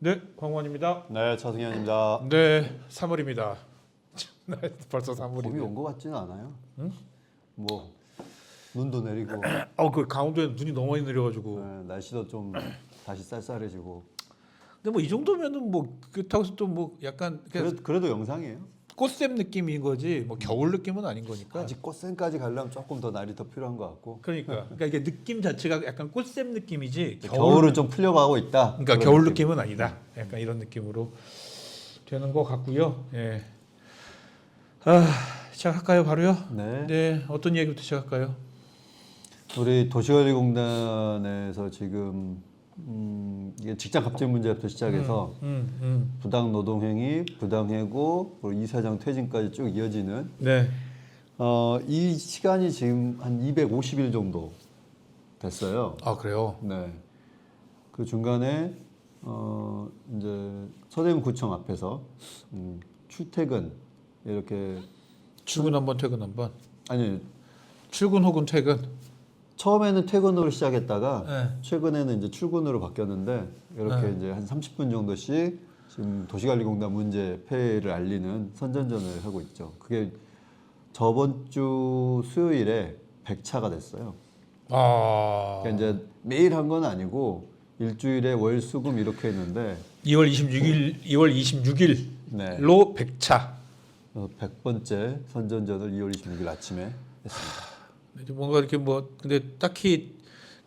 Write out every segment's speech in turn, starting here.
네, 광원입니다. 네, 차승현입니다. 네, 3월입니다. 벌써 3월이네. 봄이 온 것 같지는 않아요. 응? 뭐 눈도 내리고, 그 강원도에 눈이 너무 많이 내려가지고. 네, 날씨도 좀 다시 쌀쌀해지고. 근데 뭐 이 정도면은 뭐 그렇다고 해서 또 뭐 약간 그냥 그래도 영상이에요. 꽃샘 느낌인 거지. 뭐 겨울 느낌은 아닌 거니까. 아직 꽃샘까지 가려면 조금 더 날이 더 필요한 것 같고. 그러니까 이게 느낌 자체가 약간 꽃샘 느낌이지. 겨울은 좀 풀려가고 있다. 그러니까 그런 겨울 느낌. 느낌은 아니다. 약간 이런 느낌으로 되는 것 같고요. 예. 시작할까요, 바로요? 네. 네, 어떤 얘기부터 시작할까요? 우리 도시관리공단에서 지금 이게 직장 갑질 문제부터 시작해서 부당 노동행위, 부당 해고, 그리고 이사장 퇴진까지 쭉 이어지는 네. 이 시간이 지금 한 250일 정도 됐어요. 아, 그래요? 네. 그 중간에 이제 서대문구청 앞에서 출퇴근 이렇게 출근 한번 퇴근 한번. 아니 출근 혹은 퇴근. 처음에는 퇴근으로 시작했다가 네. 최근에는 이제 출근으로 바뀌었는데 이렇게 네. 이제 한 30분 정도씩 지금 도시관리공단 문제 폐해를 알리는 선전전을 하고 있죠. 그게 저번 주 수요일에 100차가 됐어요. 아. 그러니까 이제 매일 한 건 아니고 일주일에 월 수금 이렇게 했는데 2월 26일로 네. 100차. 100번째 선전전을 2월 26일 아침에 했습니다. 이제 뭔가 이렇게 뭐 근데 딱히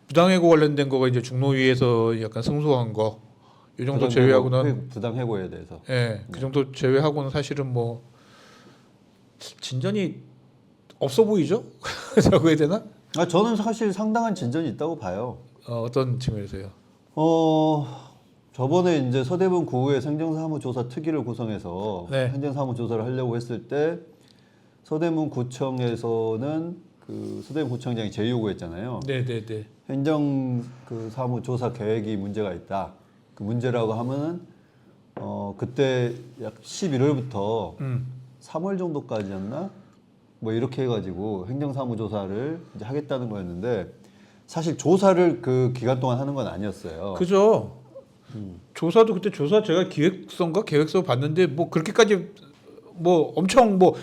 부당해고 관련된 거가 이제 중노위에서 약간 승소한 거 이 정도 제외하고는 부당 해고에 대해서 예, 그 정도 제외하고는 사실은 뭐 진전이 없어 보이죠? 라고 해야 되나? 저는 사실 상당한 진전이 있다고 봐요. 어떤 측면에서요? 저번에 이제 서대문 구의 행정사무조사 특위를 구성해서 네. 행정사무조사를 하려고 했을 때 서대문 구청에서는 그 서대문 구청장이 제의요구했잖아요. 네네네. 행정 그 사무조사 계획이 문제가 있다. 그 문제라고 하면은 그때 약 11월부터 3월 정도까지였나? 뭐 이렇게 해가지고 행정사무조사를 이제 하겠다는 거였는데 사실 조사를 그 기간 동안 하는 건 아니었어요. 그죠. 조사도 그때 조사 제가 계획서 봤는데 뭐 그렇게까지 뭐 엄청 뭐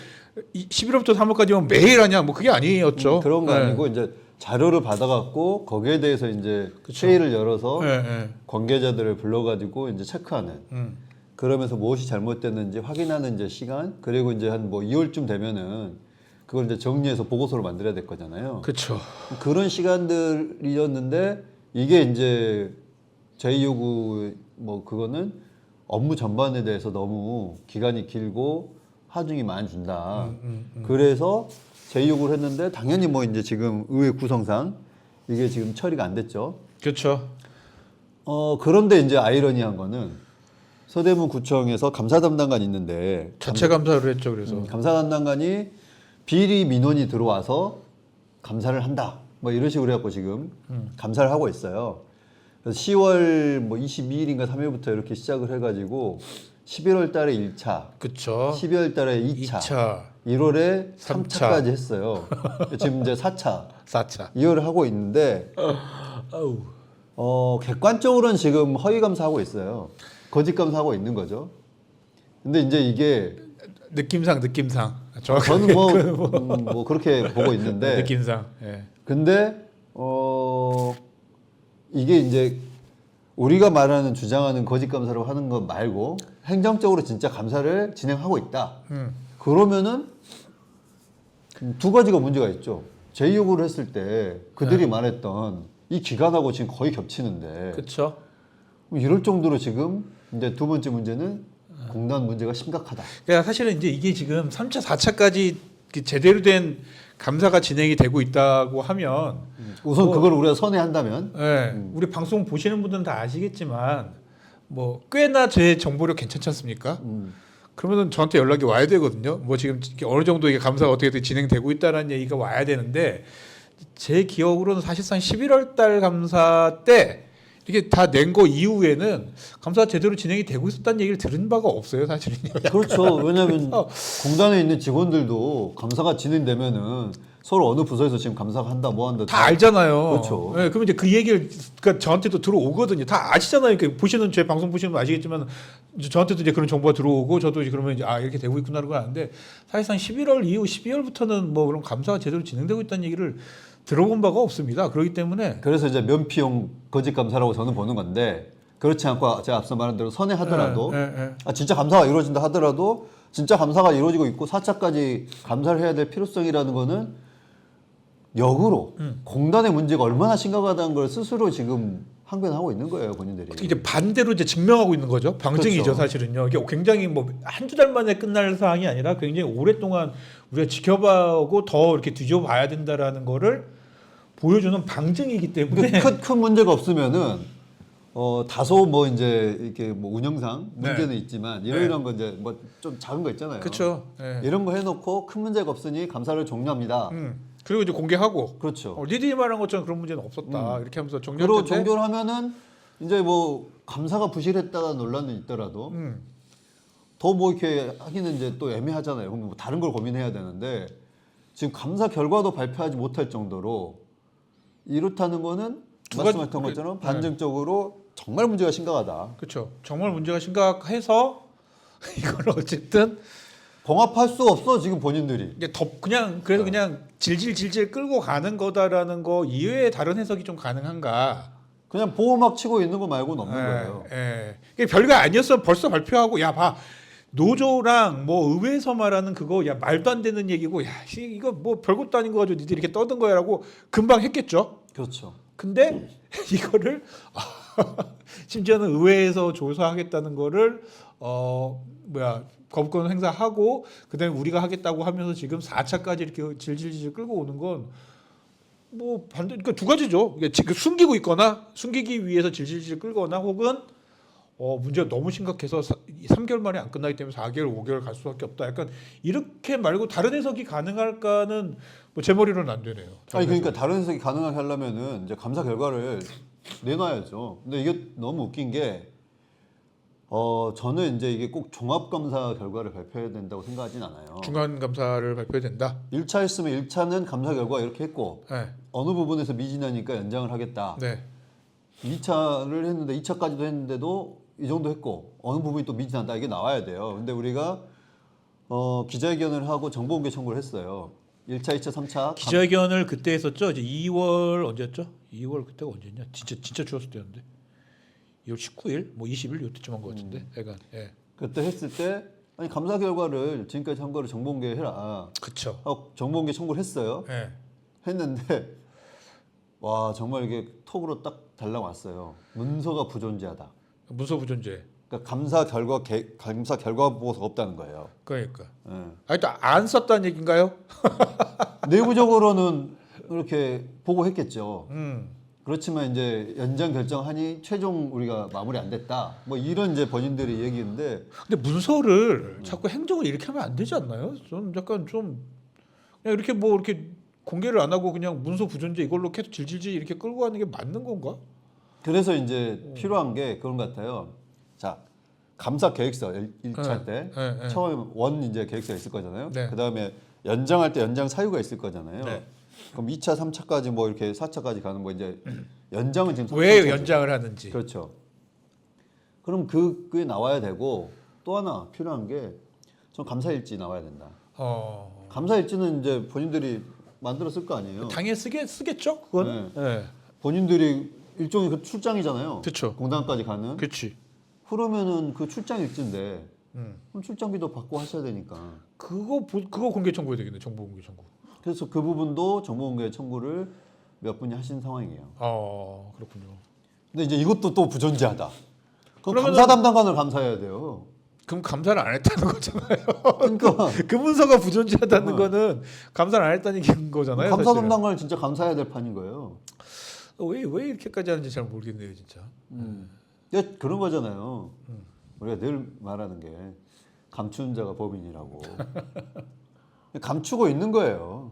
11월부터 3월까지면 매일 하냐 뭐 그게 아니었죠. 그런 거 네. 아니고 이제 자료를 받아갖고 거기에 대해서 이제 그쵸. 회의를 열어서 네, 네. 관계자들을 불러가지고 이제 체크하는. 그러면서 무엇이 잘못됐는지 확인하는 이제 시간 그리고 이제 한 뭐 2월쯤 되면은 그걸 이제 정리해서 보고서를 만들어야 될 거잖아요. 그렇죠. 그런 시간들이었는데 이게 이제 제2요구 뭐 그거는 업무 전반에 대해서 너무 기간이 길고 하중이 많이 준다. 그래서 제2요구를 했는데 당연히 뭐 이제 지금 의회 구성상 이게 지금 처리가 안 됐죠. 그렇죠. 그런데 이제 아이러니한 거는 서대문 구청에서 감사 담당관이 있는데 자체 감사를 했죠. 그래서 감사 담당관이 비리 민원이 들어와서 감사를 한다. 뭐 이런 식으로 해갖고 지금 감사를 하고 있어요. 그래서 10월 뭐 22일인가 3일부터 이렇게 시작을 해가지고 11월 달에 1차, 그렇죠. 12월 달에 2차, 2차, 1월에 3차. 3차까지 했어요. 지금 이제 4차, 4차. 이거를 하고 있는데 아우. 객관적으로는 지금 허위 감사하고 있어요. 거짓 감사하고 있는 거죠. 근데 이제 이게 느낌상. 저는 뭐 그렇게 보고 있는데 느낌상. 예. 근데 이게 이제 우리가 말하는 주장하는 거짓 감사로 하는 것 말고 행정적으로 진짜 감사를 진행하고 있다. 그러면은 두 가지가 문제가 있죠. 제2요구를 했을 때 그들이 말했던 이 기간하고 지금 거의 겹치는데 그렇죠. 이럴 정도로 지금 이제 두 번째 문제는 공단 문제가 심각하다. 그러니까 사실은 이제 이게 지금 3차, 4차까지 제대로 된 감사가 진행이 되고 있다고 하면 우선 그걸 우리가 선회한다면 예, 우리 방송 보시는 분들은 다 아시겠지만 뭐 꽤나 제 정보력 괜찮지 않습니까? 그러면은 저한테 연락이 와야 되거든요. 뭐 지금 어느 정도 이게 감사가 어떻게 진행되고 있다는 얘기가 와야 되는데 제 기억으로는 사실상 11월 달 감사 때 이게 다 낸 거 이후에는 감사가 제대로 진행이 되고 있었다는 얘기를 들은 바가 없어요, 사실은요. 그렇죠. 왜냐하면 공단에 있는 직원들도 감사가 진행되면은 서로 어느 부서에서 지금 감사가 한다, 뭐 한다 다 알잖아요. 그렇죠. 네, 그러면 이제 그 얘기를 그러니까 저한테도 들어오거든요. 다 아시잖아요. 그러니까 보시는 제 방송 보시는 분 아시겠지만 이제 저한테도 이제 그런 정보가 들어오고 저도 이제 그러면 이제 아 이렇게 되고 있구나라는 걸 아는데 사실상 11월 이후 12월부터는 뭐 그런 감사가 제대로 진행되고 있다는 얘기를 들어본 바가 없습니다. 그렇기 때문에 그래서 이제 면피용 거짓 감사라고 저는 보는 건데 그렇지 않고 제가 앞서 말한 대로 선회하더라도 아, 진짜 감사가 이루어진다 하더라도 진짜 감사가 이루어지고 있고 4차까지 감사를 해야 될 필요성이라는 거는 역으로 공단의 문제가 얼마나 심각하다는 걸 스스로 지금 항변하고 있는 거예요, 본인들이. 이제 반대로 이제 증명하고 있는 거죠. 방증이죠, 그렇죠. 사실은요. 이게 굉장히 뭐 한두 달 만에 끝날 사항이 아니라 굉장히 오랫동안 우리가 지켜봐고 더 이렇게 뒤져봐야 된다라는 거를 보여주는 방증이기 때문에 큰 문제가 없으면은 다소 뭐 이제 이렇게 뭐 운영상 문제는 있지만 이런 거 이제 뭐 좀 작은 거 있잖아요. 그렇죠. 네. 이런 거 해놓고 큰 문제가 없으니 감사를 종료합니다. 그리고 이제 공개하고 그렇죠. 니들이 말한 것처럼 그런 문제는 없었다 이렇게 하면서 종료할 그리고 텐데 종교를 하면은 이제 뭐 감사가 부실했다가 논란은 있더라도 더 뭐 이렇게 하기는 이제 또 애매하잖아요. 그럼 뭐 다른 걸 고민해야 되는데 지금 감사 결과도 발표하지 못할 정도로 이렇다는 거는 말씀하셨던 것처럼 반증적으로 정말 문제가 심각하다. 그렇죠. 정말 문제가 심각해서 이걸 어쨌든 봉합할 수 없어 지금 본인들이. 이게 그냥 그래서 그냥 질질 끌고 가는 거다라는 거 이외에 다른 해석이 좀 가능한가? 그냥 보호막 치고 있는 거 말고는 없는 거예요. 예. 이게 별거 아니었어 벌써 발표하고 야 봐. 노조랑 뭐 의회에서 말하는 그거 야 말도 안 되는 얘기고 야 이거 뭐 별것도 아닌 거 가지고 니들 이렇게 떠든 거야라고 금방 했겠죠. 그렇죠. 근데 이거를 심지어는 의회에서 조사하겠다는 거를 거부권 행사하고 그다음에 우리가 하겠다고 하면서 지금 4차까지 이렇게 질질질 끌고 오는 건 뭐 그러니까 두 가지죠. 이게 지금 숨기고 있거나 숨기기 위해서 질질질 끌거나 혹은 문제가 너무 심각해서 3개월 만에 안 끝나기 때문에 4개월, 5개월 갈 수밖에 없다. 약간 이렇게 말고 다른 해석이 가능할까는 뭐 제 머리로는 안 되네요. 아니 그러니까 다른 해석이 가능하게 하려면은 이제 감사 결과를 내놔야죠. 근데 이게 너무 웃긴 게 저는 이제 이게 꼭 종합 감사 결과를 발표해야 된다고 생각하진 않아요. 중간 감사를 발표해야 된다. 1차 했으면 1차는 감사 결과 이렇게 했고 네. 어느 부분에서 미진하니까 연장을 하겠다. 네. 2차를 했는데 2차까지도 했는데도 이 정도 했고 어느 부분이 또 미진하다 이게 나와야 돼요. 근데 우리가 기자회견을 하고 정보공개 청구를 했어요. 1차, 2차, 3차 기자회견을 그때 했었죠. 이제 2월 언제였죠? 2월 그때가 언제냐? 진짜 추웠을 때였는데. 2월 19일, 뭐 20일 요때쯤 한 것 같은데. 약간 예. 그때 했을 때 아니 감사 결과를 지금까지 한 거를 정보공개해라. 그쵸. 정보공개 청구를 했어요. 예. 했는데 와 정말 이게 톡으로 딱 달라왔어요. 문서가 부존재하다. 문서 부존재. 그러니까 감사 결과 보고서가 없다는 거예요. 그러니까. 예. 일단 안 썼다는 얘기인가요? 내부적으로는 이렇게 보고했겠죠. 음. 그렇지만 이제 연장 결정하니 최종 우리가 마무리 안 됐다. 뭐 이런 이제 본인들이 얘기인데 근데 문서를 자꾸 행정을 이렇게 하면 안 되지 않나요? 좀 약간 좀 그냥 이렇게 뭐 이렇게 공개를 안 하고 그냥 문서 부존재 이걸로 계속 질질질 이렇게 끌고 가는 게 맞는 건가? 그래서 이제 필요한 게 그런 것 같아요. 자 감사 계획서 1차 때 네. 처음 원 이제 계획서가 있을 거잖아요. 네. 그 다음에 연장할 때 연장 사유가 있을 거잖아요. 네. 그럼 2차, 3차까지 뭐 이렇게 4차까지 가는 뭐 이제 연장은 지금 왜 3차죠. 연장을 하는지. 그렇죠. 그럼 그게 나와야 되고 또 하나 필요한 게 전 감사일지 나와야 된다. 감사일지는 이제 본인들이 만들었을 거 아니에요. 당연히 쓰겠죠, 그건. 네. 본인들이 일종의 그 출장이잖아요. 그쵸. 공단까지 가는. 그렇지. 그러면은 그 출장 일지인데 그럼 출장비도 받고 하셔야 되니까. 그거 공개 청구해야 되겠네, 정보 공개 청구. 그래서 그 부분도 정보공개 청구를 몇 분이 하신 상황이에요. 그렇군요. 근데 이제 이것도 또 부존재하다. 그럼 그러면은- 감사 담당관을 감사해야 돼요. 그럼 감사를 안 했다는 거잖아요. 그러니까 그 문서가 부존재하다는 거는 감사를 안 했다는 얘기인 거잖아요. 감사 사실은. 담당관을 진짜 감사해야 될 판인 거예요. 왜 이렇게까지 하는지 잘 모르겠네요, 진짜. 근데 그런 거잖아요. 우리가 늘 말하는 게 감추는 자가 법인이라고. 감추고 있는 거예요.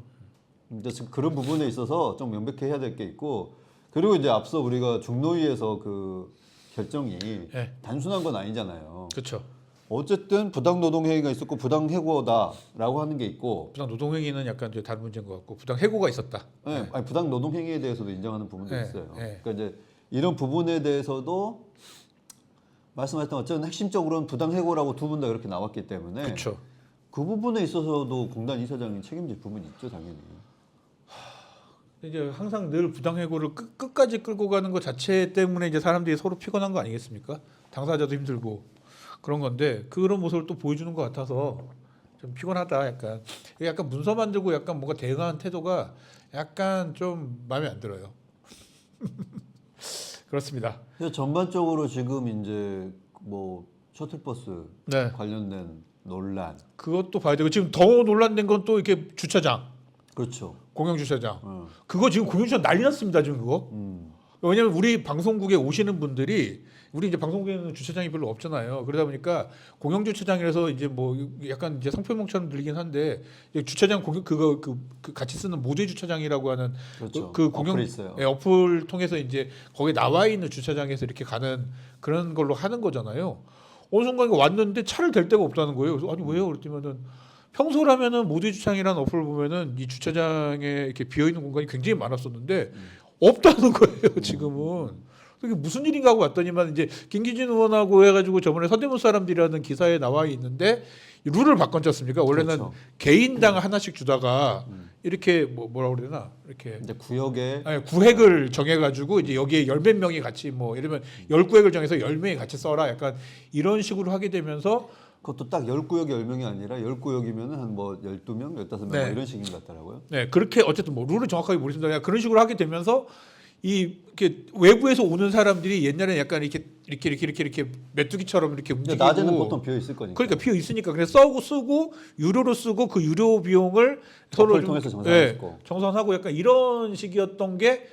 근데 지금 그런 부분에 있어서 좀 명백히 해야 될 게 있고 그리고 이제 앞서 우리가 중노위에서 그 결정이 예. 단순한 건 아니잖아요. 그렇죠. 어쨌든 부당 노동 행위가 있었고 부당 해고다라고 하는 게 있고, 부당 노동 행위는 약간 이제 다른 문제인 것 같고 부당 해고가 있었다. 네. 아니, 부당 노동 행위에 대해서도 인정하는 부분도 네. 있어요. 네. 그러니까 이제 이런 부분에 대해서도 말씀하셨던 것처럼 핵심적으로는 부당 해고라고 두 분 다 그렇게 나왔기 때문에 그렇죠. 그 부분에 있어서도 공단 이사장이 책임질 부분이 있죠, 당연히. 이제 항상 늘 부당 해고를 끝까지 끌고 가는 것 자체 때문에 이제 사람들이 서로 피곤한 거 아니겠습니까? 당사자도 힘들고 그런 건데 그런 모습을 또 보여주는 것 같아서 좀 피곤하다. 약간 문서 만들고 약간 뭔가 대응하는 태도가 약간 좀 마음에 안 들어요. 그렇습니다. 그래서 전반적으로 지금 이제 뭐 셔틀버스 네. 관련된 논란, 그것도 봐야 되고 지금 더 논란된 건 또 이렇게 주차장, 그렇죠. 공영 주차장. 그거 지금 공영 주차장 난리 났습니다. 지금 그거. 음. 왜냐면 우리 방송국에 오시는 분들이 우리 이제 방송국에는 주차장이 별로 없잖아요. 그러다 보니까 공영 주차장이라서 이제 뭐 약간 이제 성표명처럼 들리긴 한데 주차장 공영 그거 그 같이 쓰는 모두의 주차장이라고 하는 그렇죠. 그 공영 어플이 있어요. 예, 어플 통해서 이제 거기 나와 있는 주차장에서 이렇게 가는 그런 걸로 하는 거잖아요. 어느 순간 이거 왔는데 차를 댈 데가 없다는 거예요. 그래서 아니 왜요? 그랬더니면은 평소라면은 모두의 주차장이라는 어플을 보면은 이 주차장에 이렇게 비어 있는 공간이 굉장히 많았었는데 없다는 거예요. 지금은. 이게 무슨 일인가 하고 왔더니만 이제 김기진 의원하고 해가지고 저번에 서대문 사람들이라는 기사에 나와 있는데 룰을 바꿨지 않습니까? 원래는 그렇죠. 개인당 하나씩 주다가 이렇게 뭐라 그래야 되나 이렇게 이제 구역에 아니, 구획을 정해가지고 이제 여기에 열 몇 명이 같이 뭐 예를 들면 10구획을 정해서 10명이 같이 써라 약간 이런 식으로 하게 되면서 그것도 딱 10구역이 10명이 아니라 10구역이면은 한 뭐 12명, 15명 네. 뭐 이런 식인 것 같더라고요. 네 그렇게 어쨌든 뭐 룰을 정확하게 모르겠습니다. 그냥 그런 식으로 하게 되면서 이렇게 외부에서 오는 사람들이 옛날에 약간 이렇게 메뚜기처럼 이렇게 근데 움직이고 낮에는 보통 비어 있을 거니까. 그러니까 비어 있으니까 그래서 쓰고 유료로 쓰고 그 유료 비용을 서로 어플 통해서 정산하고. 정산하고 약간 이런 식이었던 게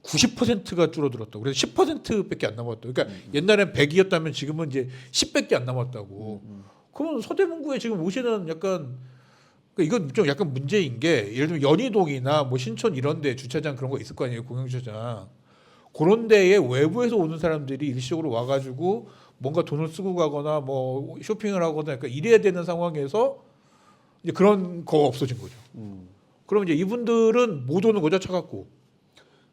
90%가 줄어들었다고. 그래서 10%밖에 안 남았다고. 그러니까 옛날엔 100이었다면 지금은 이제 10밖에 안 남았다고. 그러면 서대문구에 지금 오시는 약간 이건 좀 약간 문제인 게 예를 들면 연희동이나 뭐 신촌 이런 데 주차장 그런 거 있을 거 아니에요. 공영 주차장. 그런 데에 외부에서 오는 사람들이 일시적으로 와가지고 뭔가 돈을 쓰고 가거나 뭐 쇼핑을 하거나 약간 이래야 되는 상황에서 이제 그런 거 없어진 거죠. 그러면 이제 이분들은 못 오는 거죠. 차 갖고.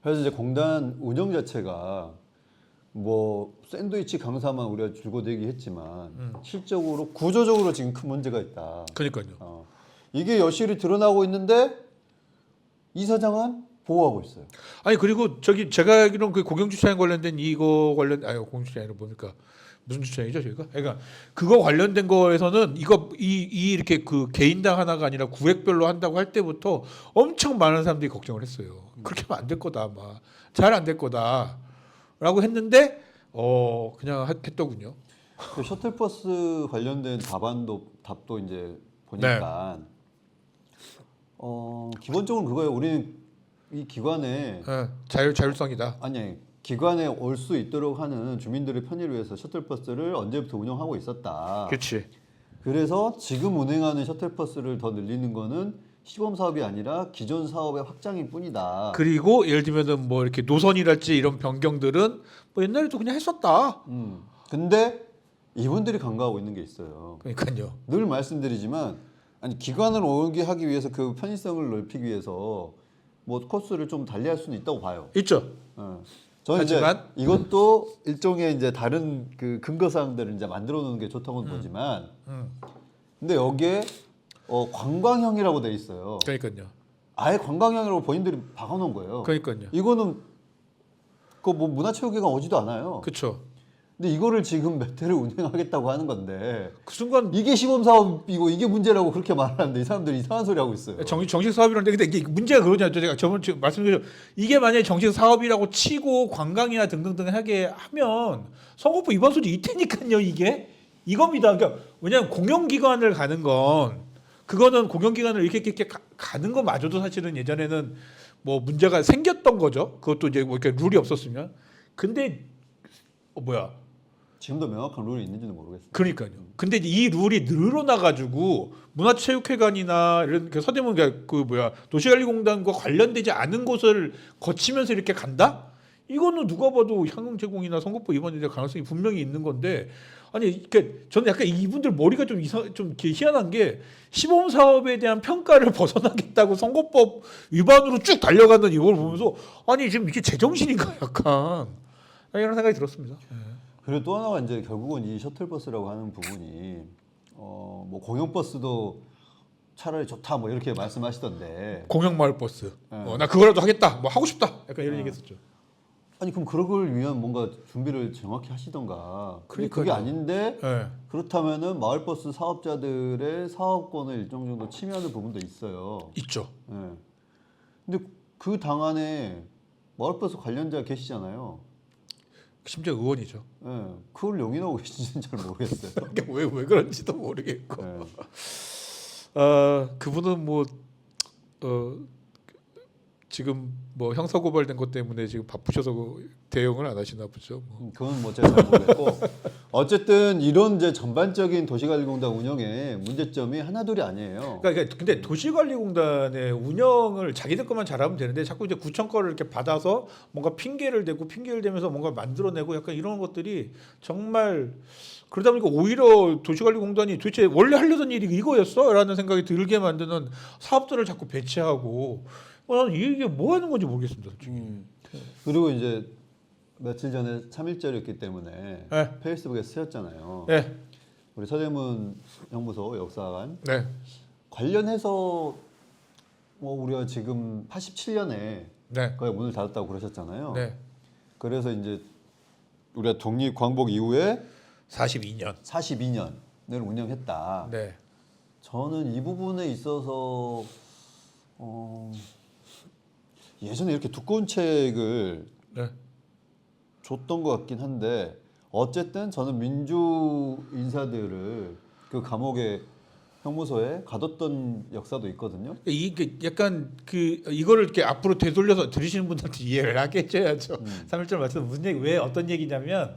그래서 이제 공단 운영 자체가 뭐 샌드위치 강사만 우리가 줄곧 얘기했지만 실적으로 구조적으로 지금 큰 문제가 있다. 그러니까요. 이게 여실히 드러나고 있는데 이사장은 보호하고 있어요. 아니 그리고 저기 제가 알기로는 그 공영 주차장 관련된 이거 관련 공영 주차장이 뭡니까? 무슨 주차장이죠, 저희가? 그러니까 그거 관련된 거에서는 이 이렇게 그 개인당 하나가 아니라 구획별로 한다고 할 때부터 엄청 많은 사람들이 걱정을 했어요. 그렇게 하면 안 될 거다, 아마 잘 안 될 거다라고 했는데 그냥 했더군요. 그 셔틀버스 관련된 답도 이제 보니까 기본적으로 그거예요. 우리는 이 기관에 자율성이다. 아니 기관에 올 수 있도록 하는 주민들의 편의를 위해서 셔틀버스를 언제부터 운영하고 있었다. 그렇지. 그래서 지금 운행하는 셔틀버스를 더 늘리는 거는 시범 사업이 아니라 기존 사업의 확장일 뿐이다. 그리고 예를 들면은 뭐 이렇게 노선이랄지 이런 변경들은 뭐 옛날에도 그냥 했었다. 근데 이분들이 간과하고 있는 게 있어요. 그러니까요. 늘 말씀드리지만 아니 기관을 오게 하기 위해서 그 편의성을 넓히기 위해서 뭐 코스를 좀 달리할 수는 있다고 봐요. 있죠. 저는 하지만 이제 이것도 일종의 이제 다른 그 근거 사항들을 이제 만들어 놓는 게 좋다고는 보지만, 근데 여기에 관광형이라고 돼 있어요. 그러니까요. 아예 관광형이라고 본인들이 박아놓은 거예요. 그러니까요. 이거는 그 뭐 문화체육회관 오지도 않아요. 그렇죠. 근데 이거를 지금 몇 회를 운영하겠다고 하는 건데 그 순간 이게 시범 사업이고 이게 문제라고 그렇게 말하는데 이 사람들이 이상한 소리 하고 있어요. 정식 사업이라는데 근데 이게 문제가 그러냐 제가 저번 주에 말씀드린 이게 만약에 정식 사업이라고 치고 관광이나 등등등 하게 하면 선거법 위반 소지 있다니까요. 이겁니다. 그러니까 왜냐하면 공영기관을 가는 건 그거는 공영기관을 이렇게 가는 것마저도 사실은 예전에는 뭐 문제가 생겼던 거죠. 그것도 이제 뭐 이렇게 룰이 없었으면. 근데 지금도 명확한 룰이 있는지는 모르겠어요. 그러니까요. 근데 이 룰이 늘어나가지고 문화체육회관이나 이런 서대문 도시관리공단과 관련되지 않은 곳을 거치면서 이렇게 간다? 이거는 누가 봐도 향응 제공이나 선거법 위반이 될 가능성이 분명히 있는 건데 아니 그러니까 저는 약간 이분들 머리가 좀 좀 이렇게 희한한 게 시범 사업에 대한 평가를 벗어나겠다고 선거법 위반으로 쭉 달려가는 이걸 보면서 아니 지금 이게 제정신인가 약간 이런 생각이 들었습니다. 그리고 또 하나가 이제 결국은 이 셔틀버스라고 하는 부분이 뭐 공영버스도 차라리 좋다 뭐 이렇게 말씀하시던데 공영마을버스. 네. 나 그거라도 하겠다. 뭐 하고 싶다. 약간 이런 얘기했었죠. 아니 그럼 그걸 위한 뭔가 준비를 정확히 하시던가 그게 그러니까요. 아닌데 네. 그렇다면은 마을버스 사업자들의 사업권을 일정 정도 침해하는 부분도 있어요. 있죠. 예. 근데 그 당 안에 마을버스 관련자 계시잖아요. 심지어 의원이죠. 예. 그걸 용인하고 계신지는 잘 모르겠어요. 이게 왜 그런지도 모르겠고. 예. 그분은 뭐 지금 뭐 형사 고발된 것 때문에 지금 바쁘셔서 그 대응을 안 하시나 보죠. 뭐. 그건 뭐 제가 잘 모르겠고 어쨌든 이런 이제 전반적인 도시관리공단 운영에 문제점이 하나둘이 아니에요. 그러니까 근데 도시관리공단의 운영을 자기들 것만 잘하면 되는데 자꾸 이제 구청 거를 이렇게 받아서 뭔가 핑계를 대면서 뭔가 만들어내고 약간 이런 것들이 정말 그러다 보니까 오히려 도시관리공단이 도대체 원래 하려던 일이 이거였어라는 생각이 들게 만드는 사업들을 자꾸 배치하고 나는 이게 뭐 하는 건지 모르겠습니다, 솔직히. 그리고 이제 며칠 전에 3.1절이었기 때문에 네. 페이스북에 쓰였잖아요. 네, 우리 서대문 형무소 역사관 네, 관련해서 뭐 우리가 지금 87년에 네, 거의 문을 닫았다고 그러셨잖아요. 네. 그래서 이제 우리가 독립 광복 이후에 42년. 42년을 운영했다. 네. 저는 이 부분에 있어서 예전에 이렇게 두꺼운 책을 네. 줬던 것 같긴 한데 어쨌든 저는 민주 인사들을 그 감옥에 형무소에 가뒀던 역사도 있거든요. 이게 약간 이거를 이렇게 앞으로 되돌려서 들으시는 분들한테 이해를 하게 해줘야죠. 3.1절 말씀 무슨 얘기 왜 어떤 얘기냐면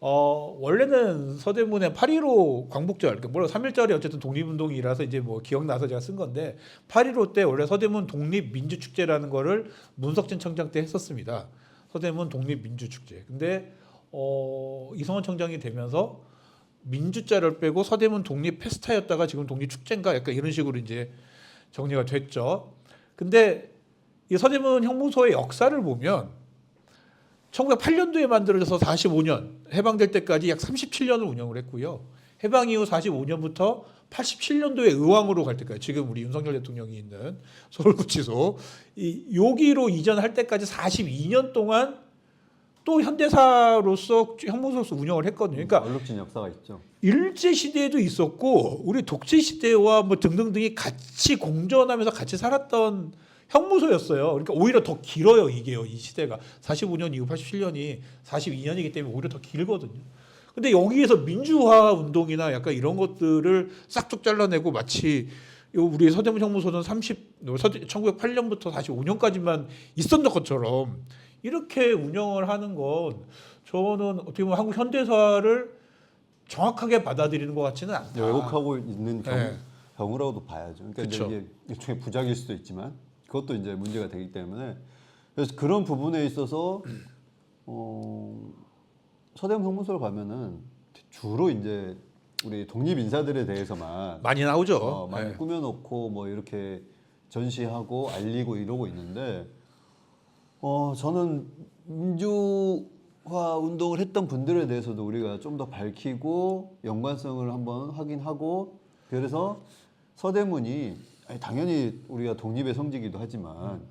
원래는 서대문에 8.15 광복절, 그러니까 물론 3.1절이 어쨌든 독립운동이라서 이제 뭐 기억나서 제가 쓴 건데 8.15 때 원래 서대문 독립민주축제라는 거를 문석진 청장 때 했었습니다. 서대문 독립민주축제. 근데 이성원 청장이 되면서 민주자를 빼고 서대문 독립 페스타였다가 지금 독립축제인가 약간 이런 식으로 이제 정리가 됐죠. 근데 이 서대문 형무소의 역사를 보면 1908년도에 만들어져서 45년 해방될 때까지 약 37년을 운영을 했고요. 해방 이후 45년부터 87년도에 의왕으로 갈 때까지 지금 우리 윤석열 대통령이 있는 서울구치소 여기로 이전할 때까지 42년 동안 또 현대사로서 형무소로서 운영을 했거든요. 그러니까 얼룩진 역사가 있죠. 일제 시대에도 있었고 우리 독재 시대와 뭐 등등등이 같이 공존하면서 같이 살았던 형무소였어요. 그러니까 오히려 더 길어요, 이게요. 이 시대가 45년 이후 87년이 42년이기 때문에 오히려 더 길거든요. 근데 여기에서 민주화 운동이나 약간 이런 것들을 싹둑 잘라내고 마치 우리 서대문 형무소는 1908년부터 45년까지만 있었던 것처럼 이렇게 운영을 하는 건 저는 어떻게 보면 한국 현대사를 정확하게 받아들이는 것 같지는 않다. 왜곡하고 있는 네. 경우라고도 봐야죠. 그러니까 이제 이게 일종의 부작일 수도 있지만 그것도 이제 문제가 되기 때문에 그래서 그런 부분에 있어서 서대문 형무소를 가면은 주로 이제 우리 독립 인사들에 대해서만 많이 나오죠. 많이 네. 꾸며놓고 뭐 이렇게 전시하고 알리고 이러고 있는데 저는 민주화 운동을 했던 분들에 대해서도 우리가 좀 더 밝히고 연관성을 한번 확인하고 그래서 서대문이 당연히 우리가 독립의 성지이기도 하지만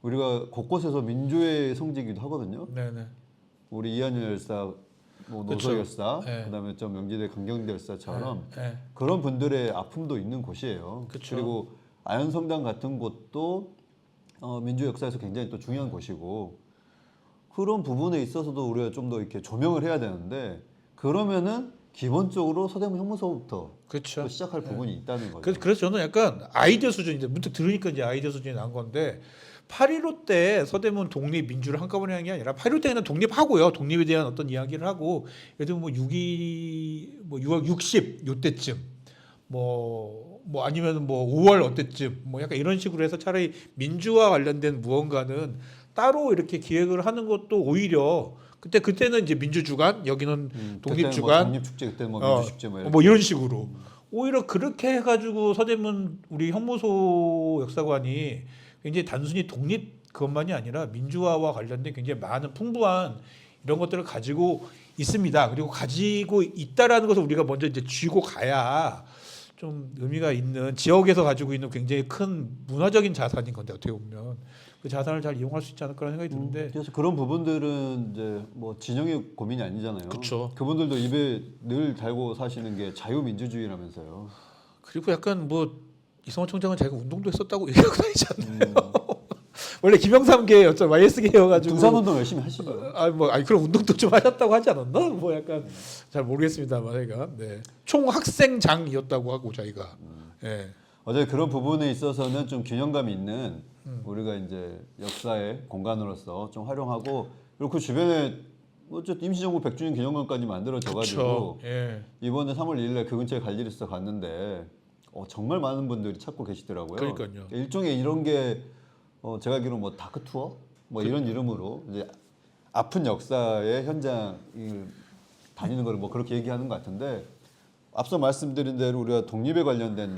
우리가 곳곳에서 민주의 성지이기도 하거든요. 네네. 우리 이한열 열사, 뭐 그렇죠. 노서 열사, 네. 그다음에 좀 명지대 강경대 열사처럼 네. 그런 분들의 아픔도 있는 곳이에요. 그쵸. 그리고 아현성당 같은 곳도 민주 역사에서 굉장히 또 중요한 곳이고 그런 부분에 있어서도 우리가 좀 더 이렇게 조명을 해야 되는데 그러면은 기본적으로 서대문 형무소부터 그렇죠. 또 시작할 부분이 있다는 거죠. 그래서 저는 약간 아이디어 수준인데 문득 들으니까 이제 아이디어 수준이 난 건데 8.15 때 서대문 독립 민주를 한꺼번에 한 게 아니라 8.15 때는 독립하고요. 독립에 대한 어떤 이야기를 하고 예를 들면 뭐 6월 60 요때쯤 뭐 아니면 뭐 5월 어때쯤 뭐 약간 이런 식으로 해서 차라리 민주화 관련된 무언가는 따로 이렇게 기획을 하는 것도 오히려 그때는 이제 민주주간, 여기는 독립주간, 독립축제 그때는 뭐 어, 민주축제 뭐 이런 식으로 오히려 그렇게 해가지고 서대문 우리 형무소 역사관이 굉장히 단순히 독립 그것만이 아니라 민주화와 관련된 굉장히 많은 풍부한 이런 것들을 가지고 있습니다. 그리고 가지고 있다라는 것을 우리가 먼저 이제 쥐고 가야 좀 의미가 있는 지역에서 가지고 있는 굉장히 큰 문화적인 자산인 건데 어떻게 보면 그 자산을 잘 이용할 수 있지 않을까라는 생각이 드는데 그래서 그런 부분들은 이제 뭐 진영의 고민이 아니잖아요. 그쵸. 그분들도 입에 늘 달고 사시는 게 자유민주주의라면서요. 그리고 약간 뭐 이성원 총장은 자기가 운동도 했었다고 얘기하고 다니지 않나요? 원래 김영삼계였죠. YS계여가지고 등산운동 열심히 하시죠. 아니 그런 운동도 좀 하셨다고 하지 않았나? 뭐 약간 잘 모르겠습니다만 제가 네. 총학생장이었다고 하고 자기가 예. 어제 그런 부분에 있어서는 좀 균형감이 있는 우리가 이제 역사의 공간으로서 좀 활용하고 그리고 그 주변에 어쨌든 임시정부 100주년 기념관까지 만들어져가지고 그쵸. 예. 이번에 3월 2일날 그 근처에 갈 일이 있어 갔는데 정말 많은 분들이 찾고 계시더라고요. 그러니까요. 일종의 이런 게 제가 알기로 뭐 다크 투어 뭐 이런 이름으로 이제 아픈 역사의 현장을 다니는 걸 뭐 그렇게 얘기하는 것 같은데 앞서 말씀드린 대로 우리가 독립에 관련된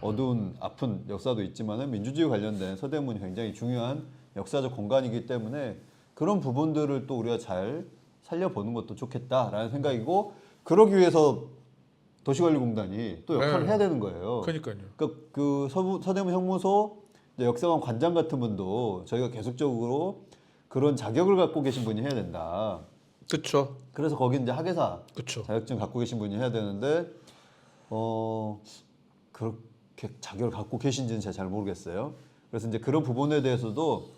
어두운 아픈 역사도 있지만은 민주주의 관련된 서대문이 굉장히 중요한 역사적 공간이기 때문에 그런 부분들을 또 우리가 잘 살려보는 것도 좋겠다라는 생각이고 그러기 위해서 도시관리공단이 또 역할을 네. 해야 되는 거예요. 그러니까요. 그러니까 그 서대문 형무소 이제 역사관 관장 같은 분도 저희가 계속적으로 그런 자격을 갖고 계신 분이 해야 된다. 그렇죠. 그래서 거기 이제 학예사 그렇죠. 자격증 갖고 계신 분이 해야 되는데 그렇게 자격을 갖고 계신지는 제가 잘 모르겠어요. 그래서 이제 그런 부분에 대해서도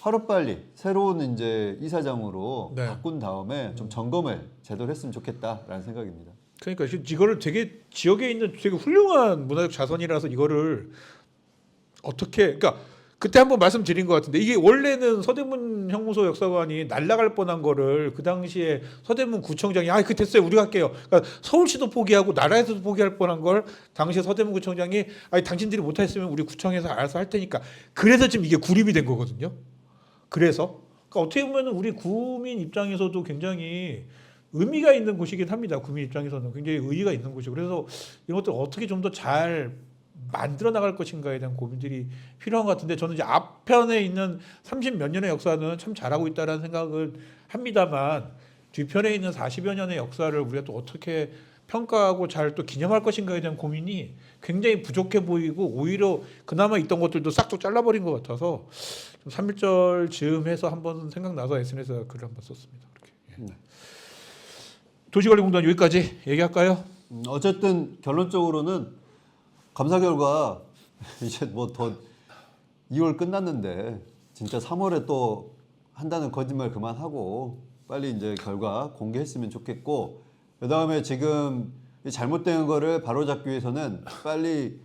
하루빨리 새로운 이제 이사장으로 네. 바꾼 다음에 좀 점검을 제대로 했으면 좋겠다라는 생각입니다. 그러니까 이거를 되게 지역에 있는 되게 훌륭한 문화적 자산이라서 이거를 어떻게 그러니까 그때 한번 말씀드린 것 같은데 이게 원래는 서대문 형무소 역사관이 날아갈 뻔한 거를 그 당시에 서대문 구청장이 그 됐어요 우리가 할게요. 그러니까 서울시도 포기하고 나라에서도 포기할 뻔한 걸 당시에 서대문 구청장이 당신들이 못했으면 우리 구청에서 알아서 할 테니까 그래서 지금 이게 구립이 된 거거든요. 그래서 그러니까 어떻게 보면 우리 구민 입장에서도 굉장히 의미가 있는 곳이긴 합니다. 구민 입장에서는 굉장히 의의가 있는 곳이고 그래서 이런 것들 어떻게 좀 더 잘 만들어 나갈 것인가에 대한 고민들이 필요한 것 같은데 저는 이제 앞편에 있는 30몇 년의 역사는 참 잘하고 있다라는 생각을 합니다만 뒤편에 있는 40여 년의 역사를 우리가 또 어떻게 평가하고 잘 또 기념할 것인가에 대한 고민이 굉장히 부족해 보이고 오히려 그나마 있던 것들도 싹둑 잘라버린 것 같아서 좀 3.1절 즈음 해서 한번 생각나서 SNS에 글을 한번 썼습니다. 그렇게. 도시관리공단 여기까지 얘기할까요? 어쨌든 결론적으로는 감사 결과 이제 뭐 더 2월 끝났는데 진짜 3월에 또 한다는 거짓말 그만하고 빨리 이제 결과 공개했으면 좋겠고 그다음에 지금 잘못된 거를 바로잡기 위해서는 빨리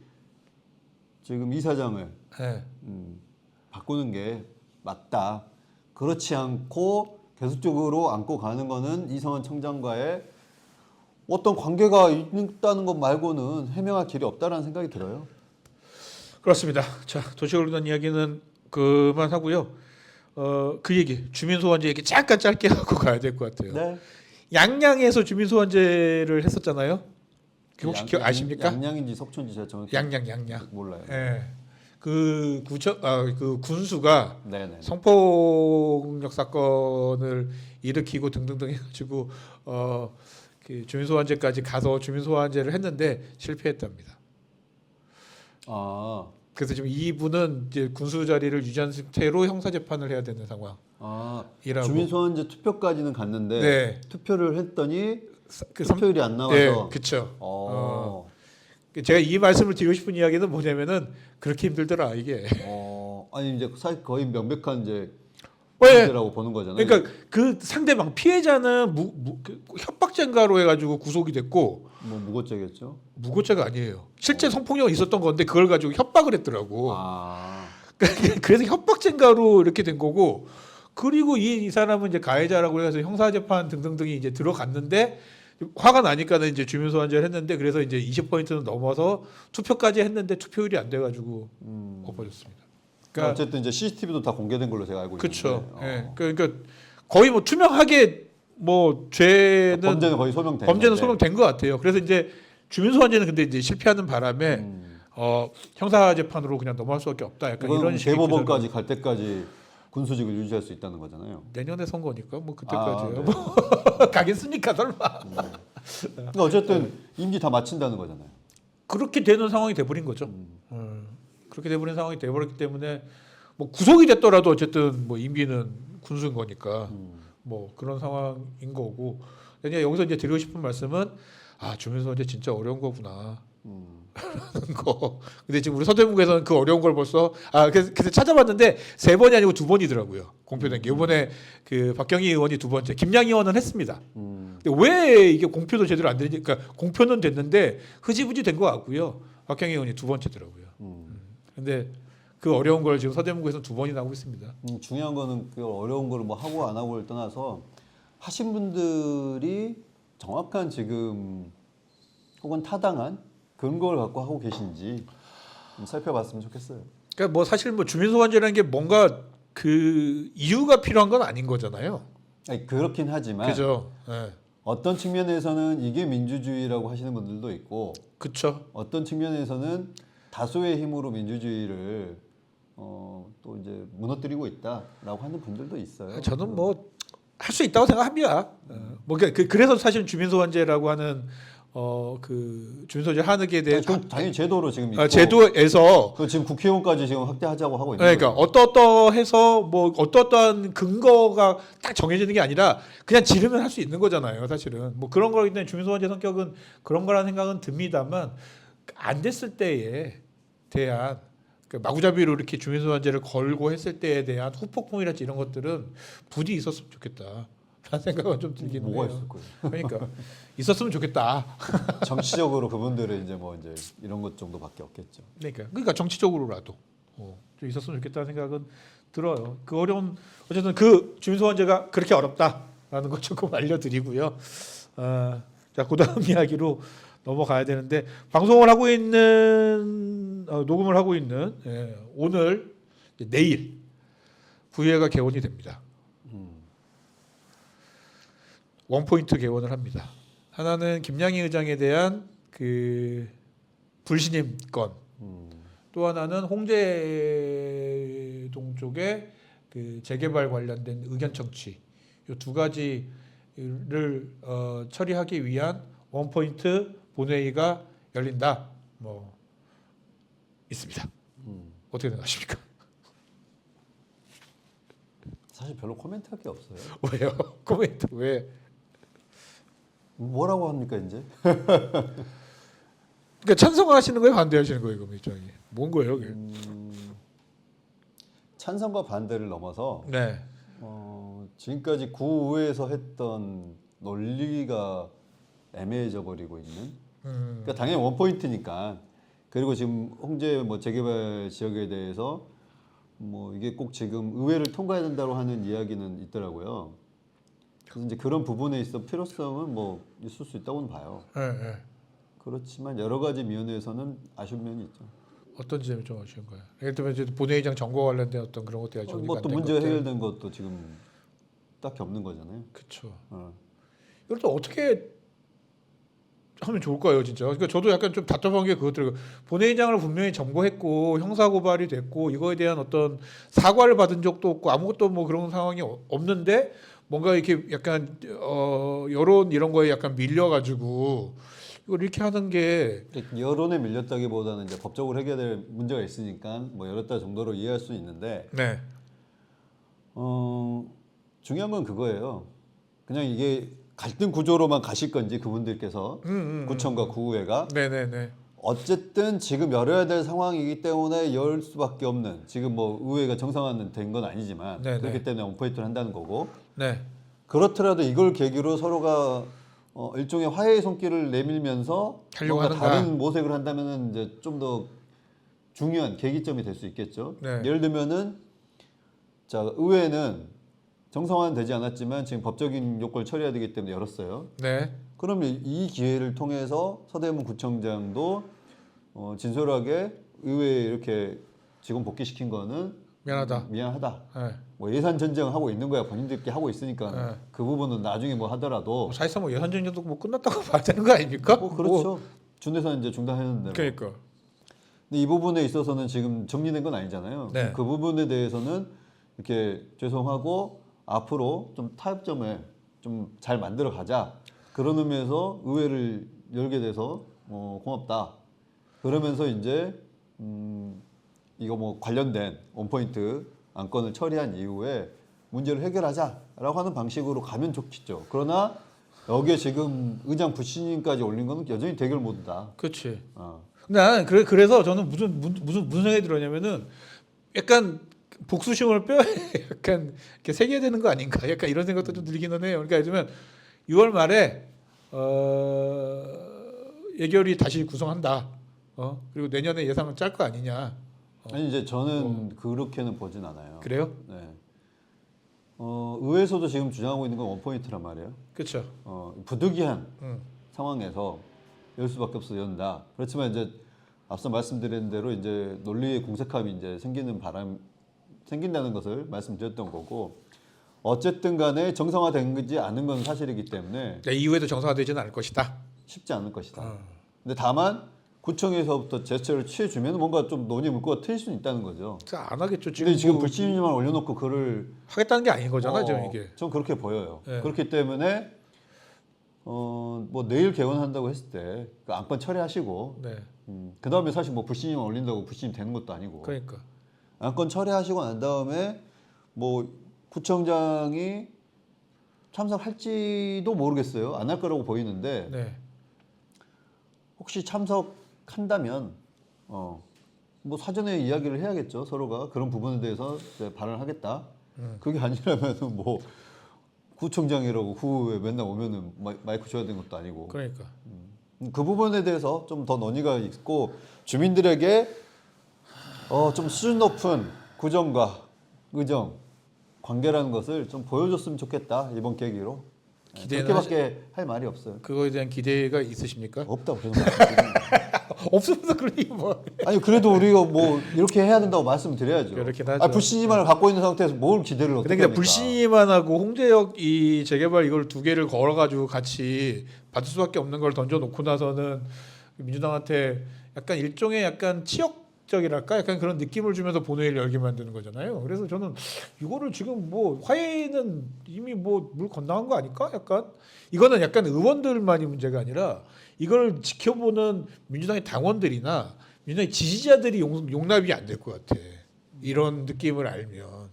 지금 이사장을 네. 바꾸는 게 맞다. 그렇지 않고 계속적으로 안고 가는 거는 이성원 청장과의 어떤 관계가 있다는 것 말고는 해명할 길이 없다라는 생각이 들어요. 그렇습니다. 자, 도시관리공단 이야기는 그만하고요. 그 얘기 주민소환제 얘기 잠깐 짧게 하고 가야 될 것 같아요. 네. 양양에서 주민소환제를 했었잖아요. 그 혹시 기억 아십니까? 양양인지 석촌인지 제가 정확히 양양. 몰라요. 예. 그 군수가 네네. 성폭력 사건을 일으키고 등등등 해가지고 그 주민소환제까지 가서 주민소환제를 했는데 실패했답니다. 그래서 지금 이분은 이제 군수 자리를 유지한 상태로 형사 재판을 해야 되는 상황이라고. 주민소환제 투표까지는 갔는데 네. 투표를 했더니 그 투표율이 안 나와서. 네, 그렇죠. 제가 이 말씀을 드리고 싶은 이야기는 뭐냐면은 그렇게 힘들더라 이게. 아니 이제 사실 거의 명백한 이제 네. 문제라고 보는 거잖아요. 그러니까 그 상대방 피해자는 그 협박죄인가로 해가지고 구속이 됐고 뭐 무고죄겠죠. 무고죄가 아니에요. 실제 성폭력이 있었던 건데 그걸 가지고 협박을 했더라고. 그래서 협박죄인가로 이렇게 된 거고 그리고 이 사람은 이제 가해자라고 해서 형사재판 등등등이 이제 들어갔는데 화가 나니까는 이제 주민소환제를 했는데 그래서 이제 20%는 넘어서 투표까지 했는데 투표율이 안 돼가지고 엎어졌습니다. 그러니까 어쨌든 이제 CCTV도 다 공개된 걸로 제가 알고 그렇죠. 있는데. 예. 그러니까 거의 뭐 투명하게 뭐 죄는 범죄는 거의 소명된 범죄는 건데. 소명된 것 같아요. 그래서 이제 주민소환제는 근데 이제 실패하는 바람에 형사 재판으로 그냥 넘어갈 수밖에 없다. 약간 이건 이런 식의 대법원까지 갈 때까지 군수직을 유지할 수 있다는 거잖아요. 내년에 선거니까 뭐 그때까지요. 네. 뭐 가겠습니까 설마. 그러니까 어쨌든 임기 다 마친다는 거잖아요. 그렇게 되는 상황이 돼버린 거죠. 그렇게 돼버린 상황이 돼버렸기 때문에 뭐 구속이 됐더라도 어쨌든 뭐 임기는 군수인 거니까 뭐 그런 상황인 거고. 그냥 여기서 이제 드리고 싶은 말씀은 주민소환제 진짜 어려운 거구나. 하는 거. 근데 지금 우리 서대문구에서는 그 어려운 걸 벌써 그래서 찾아봤는데 3번이 아니고 2번이더라고요. 공표된 게. 이번에 그 박경희 의원이 2번째, 김양 의원은 했습니다. 근데 왜 이게 공표도 제대로 안 되는지, 그러니까 공표는 됐는데 흐지부지 된 것 같고요. 박경희 의원이 2번째더라고요. 근데 그 어려운 걸 지금 서대문구에서 2번이 나오고 있습니다. 중요한 거는 그 어려운 걸 뭐 하고 안 하고를 떠나서 하신 분들이 정확한 지금 혹은 타당한 근거를 갖고 하고 계신지 좀 살펴봤으면 좋겠어요. 그러니까 뭐 사실 뭐 주민소환제라는 게 뭔가 그 이유가 필요한 건 아닌 거잖아요. 아니, 그렇긴 하지만 그죠? 예. 어떤 측면에서는 이게 민주주의라고 하시는 분들도 있고 그쵸. 어떤 측면에서는 다수의 힘으로 민주주의를 또 이제 무너뜨리고 있다라고 하는 분들도 있어요. 저는 뭐 할 수 있다고 생각합니다. 뭐 그래서 사실 주민소환제라고 하는 그 주민소환제 하는 게 대해 그건 당연히 제도로 지금 있고 제도에서 그 지금 국회의원까지 지금 확대하자고 하고 있는 그러니까 거죠. 어떠어떠해서 뭐 어떠어떠한 근거가 딱 정해지는 게 아니라 그냥 지르면 할 수 있는 거잖아요. 사실은 뭐 그런 거기 때문에 주민소환제 성격은 그런 거라는 생각은 듭니다만 안 됐을 때에 대한 마구잡이로 이렇게 주민소환제를 걸고 했을 때에 대한 후폭풍이랄지 이런 것들은 부디 있었으면 좋겠다. 라는 생각은 좀 들긴 해요. 뭐가 있을 거예요. 그러니까 있었으면 좋겠다. 정치적으로 그분들은 이제 뭐 이제 이런 것 정도밖에 없겠죠. 그러니까 정치적으로라도 좀 있었으면 좋겠다는 생각은 들어요. 그 어려운 어쨌든 그 주민소환제가 그렇게 어렵다라는 것 조금 알려드리고요. 자, 그다음 이야기로 넘어가야 되는데 방송을 하고 있는 녹음을 하고 있는 오늘 내일 부회가 개원이 됩니다. 원포인트 개원을 합니다. 하나는 김양희 의장에 대한 그 불신임 건, 또 하나는 홍제동 쪽의 그 재개발 관련된 의견 청취, 이 두 가지를 처리하기 위한 원포인트 본회의가 열린다. 뭐 있습니다. 어떻게 생각하십니까? 사실 별로 코멘트할 게 없어요. 왜요? 코멘트 왜? 뭐라고 합니까 이제? 그러니까 찬성하시는 거예요, 반대하시는 거예요, 그럼 일정이 뭔 거예요, 그게? 찬성과 반대를 넘어서 네. 지금까지 구의회에서 했던 논리가 애매해져 버리고 있는. 그러니까 당연히 원 포인트니까. 그리고 지금 홍제 뭐 재개발 지역에 대해서 뭐 이게 꼭 지금 의회를 통과해야 된다고 하는 이야기는 있더라고요. 그래서 이제 그런 부분에 있어 필요성은 뭐 있을 수 있다고는 봐요. 네. 그렇지만 여러 가지 면에서는 아쉬운 면이 있죠. 어떤 점이 좀 아쉬운 거예요? 예를 들면 이제 본회의장 정거 관련된 어떤 그런 것들이 정리가 뭐 또 안된 문제 것들. 해결된 것도 지금 딱히 없는 거잖아요. 그렇죠. 어. 이걸 또 어떻게 하면 좋을까요, 진짜? 그러니까 저도 약간 좀 답답한 게 그것들이고 본회의장을 분명히 점거했고 형사 고발이 됐고 이거에 대한 어떤 사과를 받은 적도 없고 아무것도 뭐 그런 상황이 없는데 뭔가 이렇게 약간 여론 이런 거에 약간 밀려가지고 이걸 이렇게 하는 게 여론에 밀렸다기보다는 이제 법적으로 해결될 문제가 있으니까 뭐 열었다 정도로 이해할 수 있는데 네. 중요한 건 그거예요. 그냥 이게 갈등 구조로만 가실 건지 그분들께서 구청과 구의회가 네네네. 어쨌든 지금 열어야 될 상황이기 때문에 열 수밖에 없는 지금 뭐 의회가 정상화는 된 건 아니지만 네네. 그렇기 때문에 원포인트를 한다는 거고 네. 그렇더라도 이걸 계기로 서로가 일종의 화해의 손길을 내밀면서 하려고 뭔가 하는가. 다른 모색을 한다면은 이제 좀 더 중요한 계기점이 될 수 있겠죠. 네. 예를 들면은 자 의회는 정상화는 되지 않았지만 지금 법적인 요건을 처리해야 되기 때문에 열었어요. 네. 그러면 이 기회를 통해서 서대문 구청장도 진솔하게 의회에 이렇게 직원 복귀시킨 거는 미안하다. 미안하다. 예. 뭐 예산 전쟁을 하고 있는 거야. 본인들끼리 하고 있으니까 네. 그 부분은 나중에 뭐 하더라도 사실상 뭐 예산 정리도 뭐 끝났다고 봐야 되는 거 아닙니까? 뭐 그렇죠. 준예산 이제 중단했는데. 그러니까. 근데 이 부분에 있어서는 지금 정리된 건 아니잖아요. 네. 그 부분에 대해서는 이렇게 죄송하고 앞으로 좀 타협점을 좀 잘 만들어 가자. 그런 의미에서 의회를 열게 돼서 고맙다. 그러면서 이제 이거 뭐 관련된 원포인트 안건을 처리한 이후에 문제를 해결하자라고 하는 방식으로 가면 좋겠죠. 그러나 여기에 지금 의장 부신님까지 올린 거는 여전히 대결 모드다. 그렇지. 어. 난 그래서 저는 무슨 생각이 들었냐면은 약간 복수심을 뼈에 약간 이렇게 새겨야 되는 거 아닌가? 약간 이런 생각도 좀 들기는 해요. 그러니까 요즘엔 6월 말에 예결위 다시 구성한다. 그리고 내년에 예상을 짤 거 아니냐? 아니 이제 저는 그렇게는 보진 않아요. 그래요? 네. 의회에서도 지금 주장하고 있는 건 원포인트란 말이에요. 그렇죠. 부득이한 상황에서 열 수밖에 없어 연다. 그렇지만 이제 앞서 말씀드린 대로 이제 논리의 공색함이 이제 생긴다는 것을 말씀드렸던 거고 어쨌든 간에 정상화되지 않은 건 사실이기 때문에 네, 이후에도 정상화되지는 않을 것이다. 쉽지 않을 것이다. 근데 다만 구청에서부터 제스처를 취해주면 뭔가 좀 논의 물꼬가 트일 수는 있다는 거죠. 안 하겠죠. 근데 지금 뭐 불신임만 올려놓고 그를 하겠다는 게 아닌 거잖아, 지금 이게. 전 그렇게 보여요. 네. 그렇기 때문에 뭐 내일 개원한다고 했을 때 그 안건 처리하시고 네. 그 다음에 사실 뭐 불신임만 올린다고 불신임 되는 것도 아니고 그러니까. 안건 처리하시고 난 다음에 뭐 구청장이 참석할지도 모르겠어요. 안 할 거라고 보이는데 네. 혹시 참석한다면 뭐 사전에 이야기를 해야겠죠. 서로가 그런 부분에 대해서 이제 발언을 하겠다. 그게 아니라면은 뭐 구청장이라고 후에 맨날 오면은 마이크 줘야 되는 것도 아니고. 그러니까. 그 부분에 대해서 좀 더 논의가 있고 주민들에게 좀 수준 높은 구정과 의정 관계라는 것을 좀 보여줬으면 좋겠다 이번 계기로. 그렇게밖에 할 말이 없어요. 그거에 대한 기대가 있으십니까? 없다고 저는 말씀드립니다. 없으면서 그러니 뭐. 아니 그래도 우리가 뭐 이렇게 해야 된다고 말씀드려야죠. 그렇긴 하죠. 아니, 불신임만을 갖고 있는 상태에서 뭘 기대를 어떻게 근데 합니까? 불신임만하고 홍대역 이 재개발 이걸 두 개를 걸어가지고 같이 받을 수밖에 없는 걸 던져놓고 나서는 민주당한테 약간 일종의 약간 치욕적이랄까 약간 그런 느낌을 주면서 본회의를 열게 만드는 거잖아요. 그래서 저는 이거를 지금 뭐 화해는 이미 뭐 물 건너간 거 아닐까? 약간 이거는 약간 의원들만이 문제가 아니라 이걸 지켜보는 민주당의 당원들이나 민주당의 지지자들이 용납이 안 될 것 같아. 이런 느낌을 알면.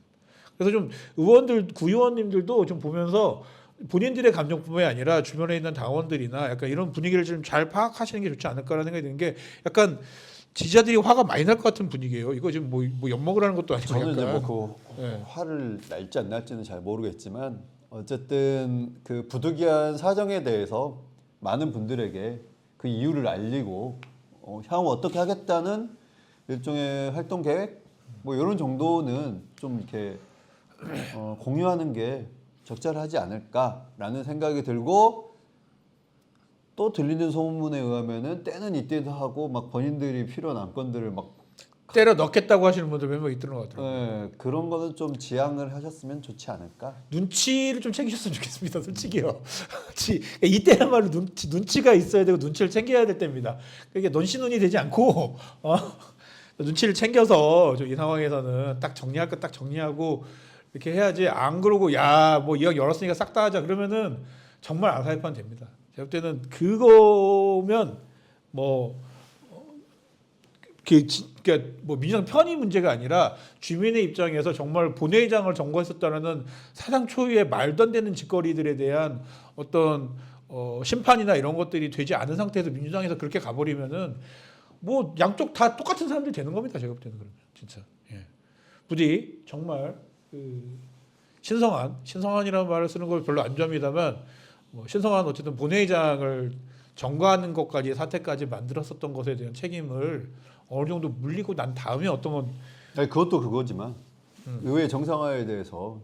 그래서 좀 의원들, 구의원님들도 좀 보면서 본인들의 감정뿐만이 아니라 주변에 있는 당원들이나 약간 이런 분위기를 좀 잘 파악하시는 게 좋지 않을까라는 생각이 드는 게 약간 지지자들이 화가 많이 날 것 같은 분위기예요. 이거 지금 뭐 엿먹으라는 것도 아니고 저는 이제 약간. 뭐그 네. 화를 날지 안 날지는 잘 모르겠지만 어쨌든 그 부득이한 사정에 대해서 많은 분들에게 그 이유를 알리고 향후 어떻게 하겠다는 일종의 활동 계획 뭐 이런 정도는 좀 이렇게 공유하는 게 적절하지 않을까라는 생각이 들고 또 들리는 소문에 의하면은 때는 이때도 하고 막 본인들이 필요한 안건들을 막 때려 넣겠다고 하시는 분들 몇 명 있던 것 같더라고요. 그런 거는 좀 지양을 하셨으면 좋지 않을까? 눈치를 좀 챙기셨으면 좋겠습니다. 솔직히요. 이때야말로 눈치가 있어야 되고 눈치를 챙겨야 될 때입니다. 이게 논시눈이 되지 않고 눈치를 챙겨서 이 상황에서는 딱 정리할 거 딱 정리하고 이렇게 해야지. 안 그러고 야 뭐 이왕 열었으니까 싹 다 하자 그러면은 정말 아사히판 됩니다. 제가 볼 때는 그거면 뭐 그러니까 뭐 민주당 편의 문제가 아니라 주민의 입장에서 정말 본회의장을 점거했었다라는 사상 초유의 말도 안 되는 짓거리들에 대한 어떤 심판이나 이런 것들이 되지 않은 상태에서 민주당에서 그렇게 가버리면은 뭐 양쪽 다 똑같은 사람들이 되는 겁니다. 제가 볼 때는 그러면 진짜. 예. 부디 정말 그 신성한이라는 말을 쓰는 걸 별로 안 좋아합니다만 신성한 어쨌든 본회의장을 점거하는 것까지 사태까지 만들었었던 것에 대한 책임을 어느 정도 물리고 난 다음에 어떤 건 아니, 그것도 그거지만 의회 정상화에 대해서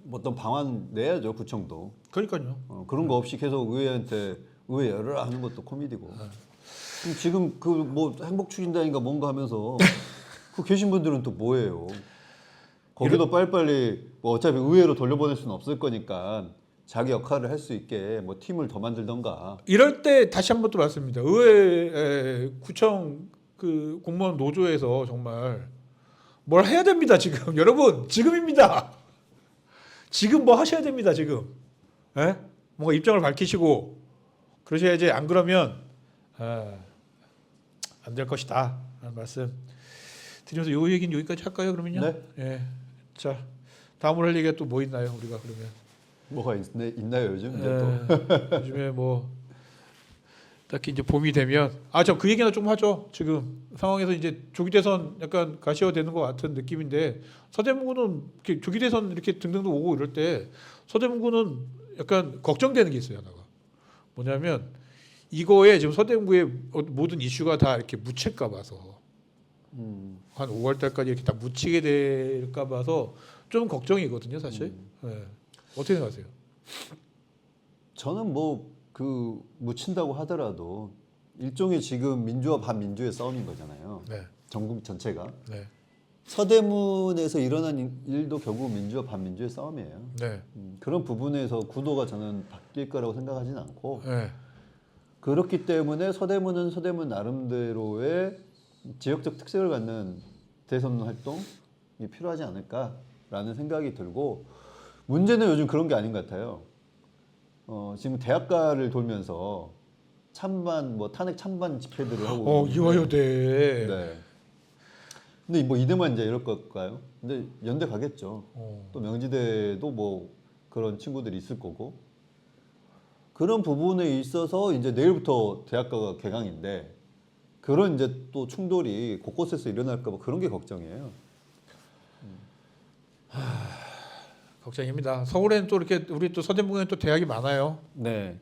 뭐 어떤 방안 내야죠 구청도. 그러니까요. 그런 거 없이 계속 의회한테 의회 열어라 하는 것도 코미디고. 지금 그 뭐 행복 추진단인가 뭔가 하면서 그 계신 분들은 또 뭐예요? 거기도 빨리빨리 뭐 어차피 의회로 돌려보낼 수는 없을 거니까 자기 역할을 할 수 있게 뭐 팀을 더 만들던가. 이럴 때 다시 한번 또 말씀입니다. 의회 구청 그 공무원 노조에서 정말 뭘 해야 됩니다. 지금 여러분 지금입니다. 지금 뭐 하셔야 됩니다. 지금 뭔가 입장을 밝히시고 그러셔야지. 안 그러면 안 될 것이다 라는 말씀 드리면서 요 얘기는 여기까지 할까요? 그러면요. 네. 예. 자 다음으로 할 얘기가 또 뭐 있나요? 우리가 그러면 뭐가 있나요 요즘? 이제 또. 요즘에 뭐 딱히 이제 봄이 되면 저 그 얘기나 좀 하죠. 지금 상황에서 이제 조기 대선 약간 가시화되는 것 같은 느낌인데 서대문구는 이렇게 조기 대선 이렇게 등등도 오고 이럴 때 서대문구는 약간 걱정되는 게 있어요. 하나가 뭐냐면 이거에 지금 서대문구의 모든 이슈가 다 이렇게 묻힐까 봐서 한 5월 달까지 이렇게 다 묻히게 될까 봐서 좀 걱정이거든요, 사실. 네. 어떻게 생각하세요? 저는 뭐 그 묻힌다고 하더라도 일종의 지금 민주와 반민주의 싸움인 거잖아요. 네. 전국 전체가. 네. 서대문에서 일어난 일도 결국 민주와 반민주의 싸움이에요. 네. 그런 부분에서 구도가 저는 바뀔 거라고 생각하지는 않고 네. 그렇기 때문에 서대문은 서대문 나름대로의 지역적 특색을 갖는 대선 활동이 필요하지 않을까라는 생각이 들고 문제는 요즘 그런 게 아닌 것 같아요. 지금 대학가를 돌면서 찬반 뭐 탄핵 찬반 집회들을 하고 이화여대. 네. 근데 뭐 이대만 이제 이럴 걸까요? 근데 연대 가겠죠. 또 명지대도 뭐 그런 친구들이 있을 거고 그런 부분에 있어서 이제 내일부터 대학가가 개강인데 그런 이제 또 충돌이 곳곳에서 일어날까 봐 그런 게 걱정이에요. 걱정입니다. 서울에는 또 이렇게 우리 또 서대문구에는 또 대학이 많아요. 네.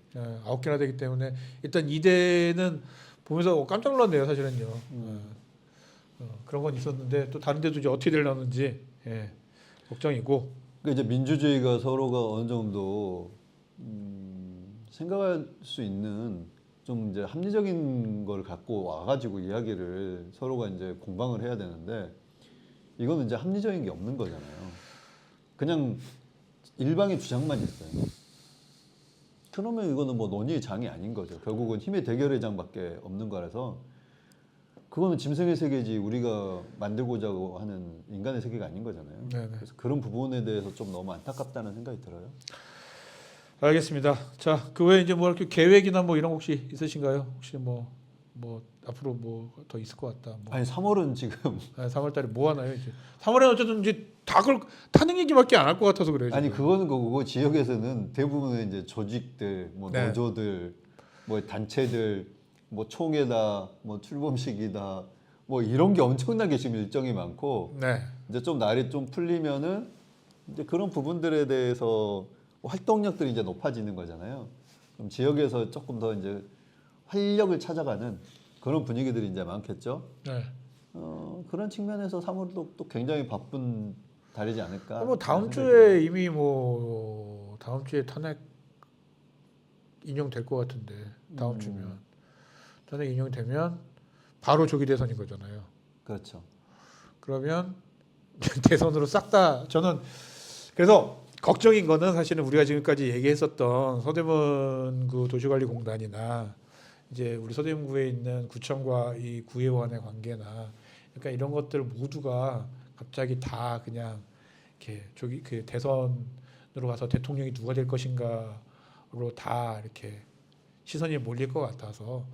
9개나 되기 때문에 일단 이대는 보면서 깜짝 놀랐네요, 사실은요. 그런 건 있었는데 또 다른 데도 이제 어떻게 되려는지 걱정이고. 그러니까 이제 민주주의가 서로가 어느 정도 생각할 수 있는 좀 이제 합리적인 걸 갖고 와가지고 이야기를 서로가 이제 공방을 해야 되는데 이거는 이제 합리적인 게 없는 거잖아요. 그냥 일방의 주장만 있어요. 그러면 이거는 뭐 논의의 장이 아닌 거죠. 결국은 힘의 대결의 장밖에 없는 거라서 그거는 짐승의 세계지 우리가 만들고자 하는 인간의 세계가 아닌 거잖아요. 네네. 그래서 그런 부분에 대해서 좀 너무 안타깝다는 생각이 들어요. 알겠습니다. 자, 그 외에 이제 뭐 이렇게 계획이나 뭐 이런 거 혹시 있으신가요? 혹시 뭐 앞으로 뭐 더 있을 것 같다. 뭐. 아니 3월은 지금 3월달에 뭐 하나요 이제? 3월에는 어쨌든 이제 다 그걸 탄핵 얘기밖에 안 할 것 같아서 그래요. 아니 지금. 그거는 그거고 지역에서는 대부분의 이제 조직들, 뭐 네. 노조들, 뭐 단체들, 뭐 총회다, 뭐 출범식이다, 뭐 이런 게 엄청나게 지금 일정이 많고 네. 이제 좀 날이 좀 풀리면은 이제 그런 부분들에 대해서 활동력들이 이제 높아지는 거잖아요. 그럼 지역에서 조금 더 이제 활력을 찾아가는 그런 분위기들이 이제 많겠죠. 네. 그런 측면에서 3월도 또 굉장히 바쁜 달이지 않을까. 뭐 다음 주에 이미 뭐 다음 주에 탄핵 인용될 것 같은데 다음 주면 탄핵 인용되면 바로 조기 대선인 거잖아요. 그렇죠. 그러면 대선으로 싹 다 저는 그래서 걱정인 거는 사실은 우리가 지금까지 얘기했었던 서대문구 도시관리공단이나 이제 우리 서대문구에 있는 구청과 이 구의원의 관계나 그러니까 이런 것들 모두가 갑자기 다 그냥 이렇게 조기 그 대선으로 가서 대통령이 누가 될 것인가로 다 이렇게 시선이 몰릴 것 같아서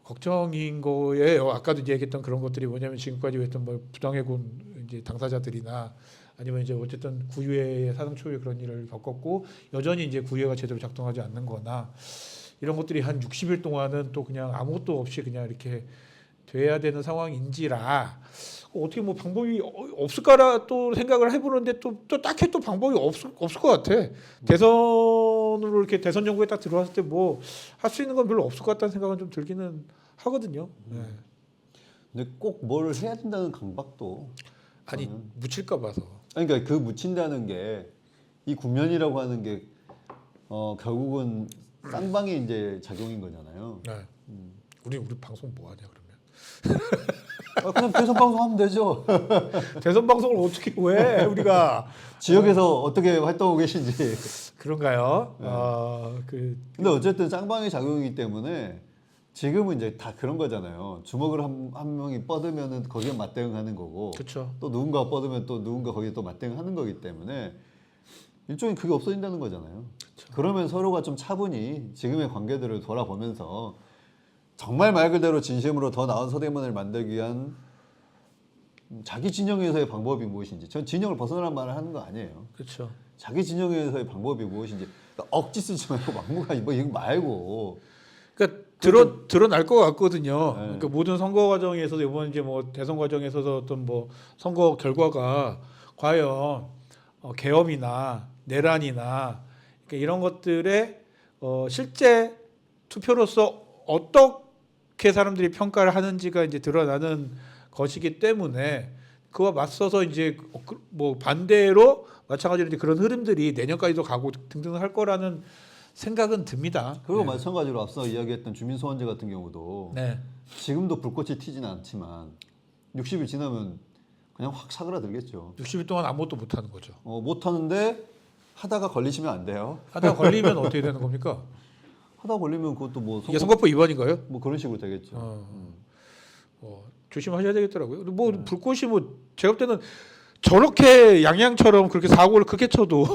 걱정인 거예요. 아까도 이제 얘기했던 그런 것들이 뭐냐면 지금까지 했던 뭐 부당해군 이제 당사자들이나 아니면 이제 어쨌든 구의회의 사상 초유의 그런 일을 겪었고 여전히 이제 구의회가 제대로 작동하지 않는거나 이런 것들이 한 60일 동안은 또 그냥 아무것도 없이 그냥 이렇게 돼야 되는 상황인지라 어떻게 뭐 방법이 없을까라 또 생각을 해보는데 또 딱히 또 방법이 없을 것 같아. 대선으로 이렇게 대선 정부에 딱 들어왔을 때 뭐 할 수 있는 건 별로 없을 것 같다는 생각은 좀 들기는 하거든요. 네. 근데 꼭 뭘 해야 된다는 강박도 아니 묻힐까 봐서. 아니, 그러니까 그 묻힌다는 게 이 국면이라고 하는 게 결국은 쌍방의 이제 작용인 거잖아요. 네. 우리 방송 뭐 하냐 그러면. 그냥 대선 방송하면 되죠. 대선 방송을 어떻게 왜 우리가 지역에서 어떻게 활동하고 계신지. 그런가요? 네. 그 근데 어쨌든 쌍방의 작용이기 때문에 지금은 이제 다 그런 거잖아요. 주먹을 한 명이 뻗으면은 거기에 맞대응하는 거고, 그렇죠. 또 누군가 뻗으면 또 누군가 거기에 또 맞대응하는 거기 때문에 일종의 그게 없어진다는 거잖아요. 그러면 서로가 좀 차분히 지금의 관계들을 돌아보면서 정말 말 그대로 진심으로 더 나은 서대문을 만들기 위한 자기 진영에서의 방법이 무엇인지, 전 진영을 벗어나는 말을 하는 거 아니에요. 그렇죠. 자기 진영에서의 방법이 무엇인지 그러니까 억지 쓰지 말고 막무가내 뭐 이거 말고. 그러니까 드러날 것 같거든요. 그러니까 모든 선거 과정에서도 이번 이제 뭐 대선 과정에서도 어떤 뭐 선거 결과가 과연 계엄이나 내란이나 그러니까 이런 것들의 실제 투표로서 어떻게 사람들이 평가를 하는지가 이제 드러나는 것이기 때문에 그와 맞서서 이제 뭐 반대로 마찬가지로 이제 그런 흐름들이 내년까지도 가고 등등 할 거라는 생각은 듭니다. 그리고 마찬가지로 앞서 이야기했던 주민소환제 같은 경우도 네. 지금도 불꽃이 튀지는 않지만 60일 지나면 그냥 확 사그라들겠죠. 60일 동안 아무것도 못 하는 거죠. 못 하는데 하다가 걸리시면 안 돼요. 하다가 걸리면 어떻게 되는 겁니까? 하다 걸리면 그것도 뭐 이게 선거법 위반인가요? 뭐 그런 식으로 되겠죠. 조심하셔야 되겠더라고요. 근데 뭐 불꽃이 뭐 제가 볼 때는 저렇게 양양처럼 그렇게 사고를 크게 쳐도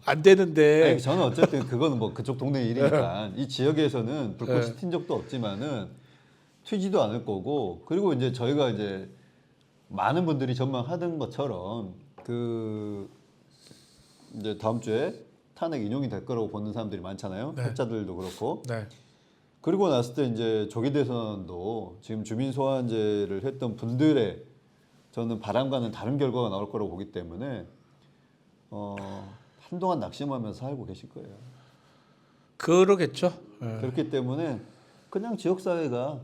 안 되는데. 아니, 저는 어쨌든 그거는 뭐 그쪽 동네 일이니까 이 지역에서는 불꽃이 튄 적도 없지만은 튀지도 않을 거고, 그리고 이제 저희가 이제 많은 분들이 전망하던 것처럼 그 이제 다음 주에 탄핵 인용이 될 거라고 보는 사람들이 많잖아요. 네. 학자들도 그렇고. 네. 그리고 났을 때 이제 조기 대선도 지금 주민 소환제를 했던 분들의 저는 바람과는 다른 결과가 나올 거라고 보기 때문에 한동안 낙심하면서 살고 계실 거예요. 그러겠죠. 네. 그렇기 때문에 그냥 지역 사회가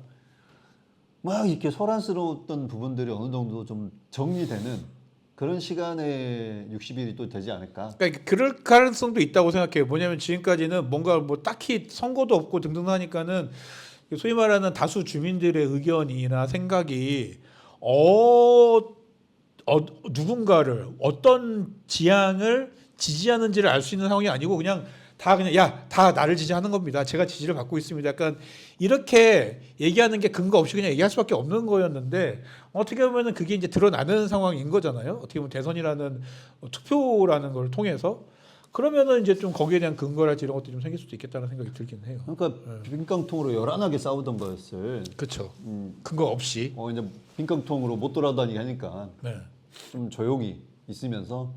막 이렇게 소란스러웠던 부분들이 어느 정도 좀 정리되는 그런 시간에 60일이 또 되지 않을까. 그러니까 그럴 가능성도 있다고 생각해요. 뭐냐면 지금까지는 뭔가 뭐 딱히 선거도 없고 등등 하니까는 소위 말하는 다수 주민들의 의견이나 생각이 누군가를 어떤 지향을 지지하는지를 알 수 있는 상황이 아니고 그냥 다 나를 지지하는 겁니다. 제가 지지를 받고 있습니다. 약간 이렇게 얘기하는 게 근거 없이 그냥 얘기할 수밖에 없는 거였는데 어떻게 보면은 그게 이제 드러나는 상황인 거잖아요. 어떻게 보면 대선이라는 투표라는 걸 통해서 그러면은 이제 좀 거기에 대한 근거랄지 이런 것도 좀 생길 수도 있겠다는 생각이 들긴 해요. 그러니까 빈깡통으로 요란하게 싸우던 것을 그렇죠. 근거 없이. 이제 빈깡통으로 못 돌아다니게 하니까 네. 좀 조용히 있으면서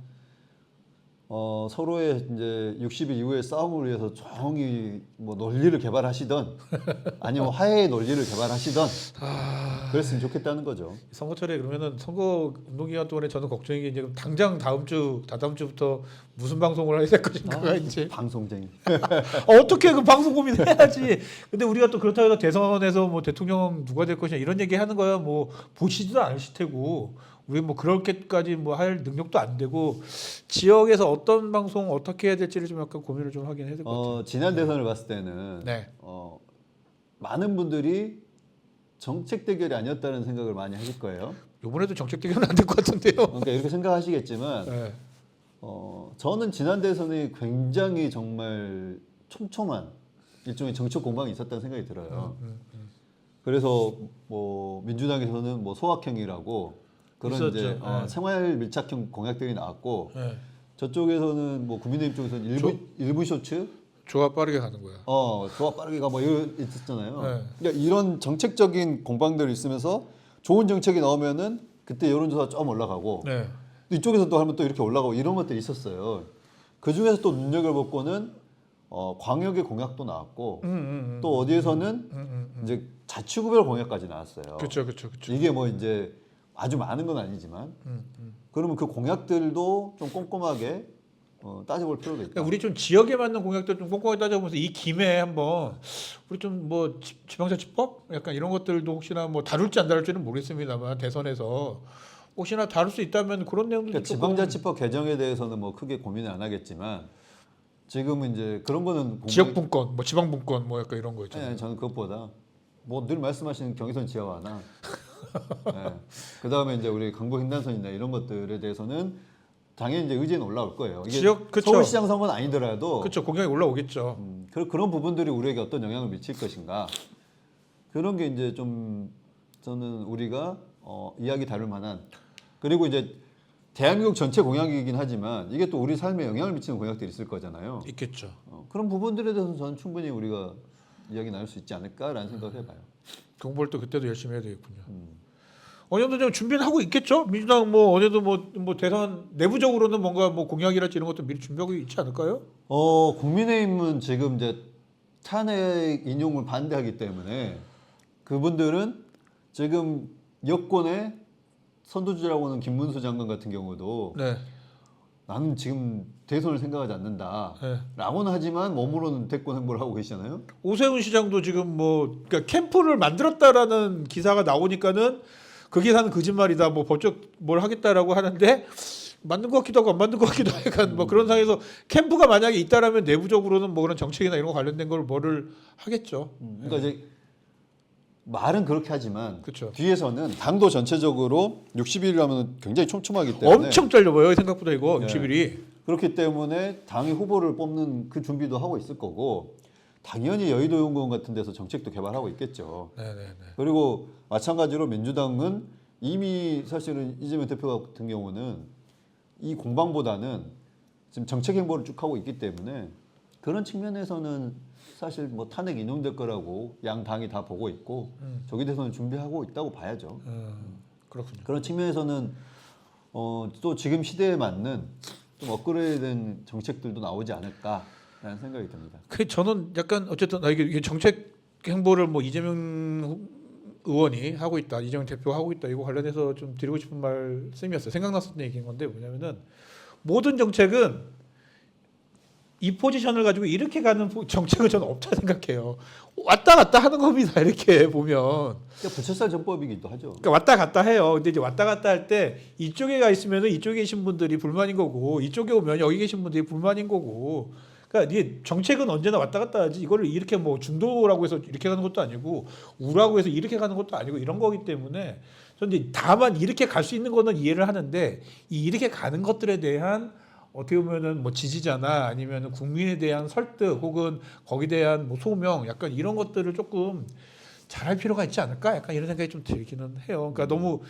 서로의 이제 60일 이후의 싸움을 위해서 조용히 뭐 논리를 개발하시던 아니면 화해의 논리를 개발하시던 그랬으면 좋겠다는 거죠. 선거철에 그러면은 선거 운동 기간 동안에 저는 걱정인 게 이제 당장 다다음 주부터 무슨 방송을 해야 될 것인가가 이제 방송쟁이. 어떻게 그 방송 고민해야지. 근데 우리가 또 그렇다고 해서 대선에서 뭐 대통령 누가 될 것이냐 이런 얘기 하는 거야 뭐 보시지도 않으실 테고 우리 뭐 그렇게까지 뭐 할 능력도 안 되고 지역에서 어떤 방송 어떻게 해야 될지를 좀 약간 고민을 좀 하긴 해야 될 것 같아요. 지난 대선을 봤을 때는 네. 많은 분들이 정책 대결이 아니었다는 생각을 많이 하실 거예요. 이번에도 정책 대결은 안 될 것 같은데요. 그러니까 이렇게 생각하시겠지만 네. 저는 지난 대선이 굉장히 정말 촘촘한 일종의 정책 공방이 있었다는 생각이 들어요. 그래서 뭐 민주당에서는 뭐 소확행이라고 그런 있었죠. 이제 네. 생활 밀착형 공약들이 나왔고 네. 저쪽에서는 뭐 국민의힘 쪽에서는 일부 쇼츠 조합 빠르게 가는 거야. 좋아 빠르게 가 뭐 이런 있었잖아요. 네. 그러니까 이런 정책적인 공방들이 있으면서 좋은 정책이 나오면은 그때 여론조사 좀 올라가고 네. 이쪽에서 또 하면 또 이렇게 올라가고 이런 것들이 있었어요. 그 중에서 또 눈여겨볼 광역의 공약도 나왔고 또 어디에서는 이제 자치구별 공약까지 나왔어요. 그렇죠. 이게 뭐 이제 아주 많은 건 아니지만 그러면 그 공약들도 좀 꼼꼼하게 따져볼 필요가 있다. 그러니까 우리 좀 지역에 맞는 공약들 좀 꼼꼼하게 따져보면서 이 김에 한번 우리 좀 뭐 지방자치법 약간 이런 것들도 혹시나 뭐 다룰지 안 다룰지는 모르겠습니다만 대선에서 혹시나 다룰 수 있다면 그런 내용도 그러니까 지방자치법 개정에 대해서는 뭐 크게 고민을 안 하겠지만 지금은 이제 그런 거는 지역분권, 뭐 지방분권, 뭐 약간 이런 거 있잖아요. 저는 그것보다 뭐 늘 말씀하시는 경의선 지하화나 네. 그 다음에 이제 우리 강북 횡단선이나 이런 것들에 대해서는 당연히 이제 의제는 올라올 거예요. 이게 지역, 그쵸. 서울시장 선거는 아니더라도 그렇죠. 공약이 올라오겠죠. 그런 부분들이 우리에게 어떤 영향을 미칠 것인가 그런 게 이제 좀 저는 우리가 이야기 다룰 만한 그리고 이제 대한민국 전체 공약이긴 하지만 이게 또 우리 삶에 영향을 미치는 공약들이 있을 거잖아요. 있겠죠. 그런 부분들에 대해서는 저는 충분히 우리가 이야기 나눌 수 있지 않을까라는 생각을 해봐요. 공부를 또 그때도 열심히 해야 되겠군요. 어느 정도 좀 준비는 하고 있겠죠. 민주당 뭐 어느 정도 뭐 대선 내부적으로는 뭔가 뭐 공약이랄지 이런 것도 미리 준비하고 있지 않을까요? 국민의힘은 지금 이제 탄핵 인용을 반대하기 때문에 그분들은 지금 여권의 선두주자라고 하는 김문수 장관 같은 경우도 네. 나는 지금 대선을 생각하지 않는다. 네. 라고는 하지만 몸으로는 대권 행보를 하고 계시잖아요. 오세훈 시장도 지금 뭐 그러니까 캠프를 만들었다라는 기사가 나오니까는 그 기사는 거짓말이다. 뭐 법적 뭘 하겠다라고 하는데 만든 것 같기도 하고 안 만든 것 같기도 하고 약간 뭐 그런 상황에서 캠프가 만약에 있다라면 내부적으로는 뭐 그런 정책이나 이런 거 관련된 걸 뭐를 하겠죠. 그러니까 이제 말은 그렇게 하지만 그쵸. 뒤에서는 당도 전체적으로 60일이라면 굉장히 촘촘하기 때문에 엄청 잘려 보여요. 생각보다 이거 네. 60일이. 그렇기 때문에 당이 후보를 뽑는 그 준비도 하고 있을 거고 당연히 여의도 연구원 같은 데서 정책도 개발하고 있겠죠. 네네네. 그리고 마찬가지로 민주당은 이미 사실은 이재명 대표 같은 경우는 이 공방보다는 지금 정책 행보를 쭉 하고 있기 때문에 그런 측면에서는 사실 뭐 탄핵 인용될 거라고 양 당이 다 보고 있고 저기에 대해서는 준비하고 있다고 봐야죠. 그렇군요. 그런 측면에서는 또 지금 시대에 맞는 좀 업그레이드된 정책들도 나오지 않을까라는 생각이 듭니다. 그 저는 약간 어쨌든 이게 정책 행보를 뭐 이재명 의원이 하고 있다, 이재명 대표가 하고 있다 이거 관련해서 좀 드리고 싶은 말씀이었어요. 생각났었던 얘기인 건데 뭐냐면은 모든 정책은 이 포지션을 가지고 이렇게 가는 정책은 저는 없다 생각해요. 왔다 갔다 하는 겁니다. 이렇게 보면. 그러니까 부채살 전법이기도 하죠. 그러니까 왔다 갔다 해요. 근데 이제 왔다 갔다 할 때 이쪽에 가 있으면은 이쪽에 계신 분들이 불만인 거고 이쪽에 오면 여기 계신 분들이 불만인 거고. 그러니까 이게 정책은 언제나 왔다 갔다 하지 이거를 이렇게 뭐 중도라고 해서 이렇게 가는 것도 아니고 우라고 해서 이렇게 가는 것도 아니고 이런 거기 때문에 저는 이제 다만 이렇게 갈 수 있는 거는 이해를 하는데 이 이렇게 가는 것들에 대한 어떻게 보면은 뭐 지지자나 아니면 국민에 대한 설득 혹은 거기에 대한 뭐 소명 약간 이런 것들을 조금 잘할 필요가 있지 않을까? 약간 이런 생각이 좀 들기는 해요. 그러니까 너무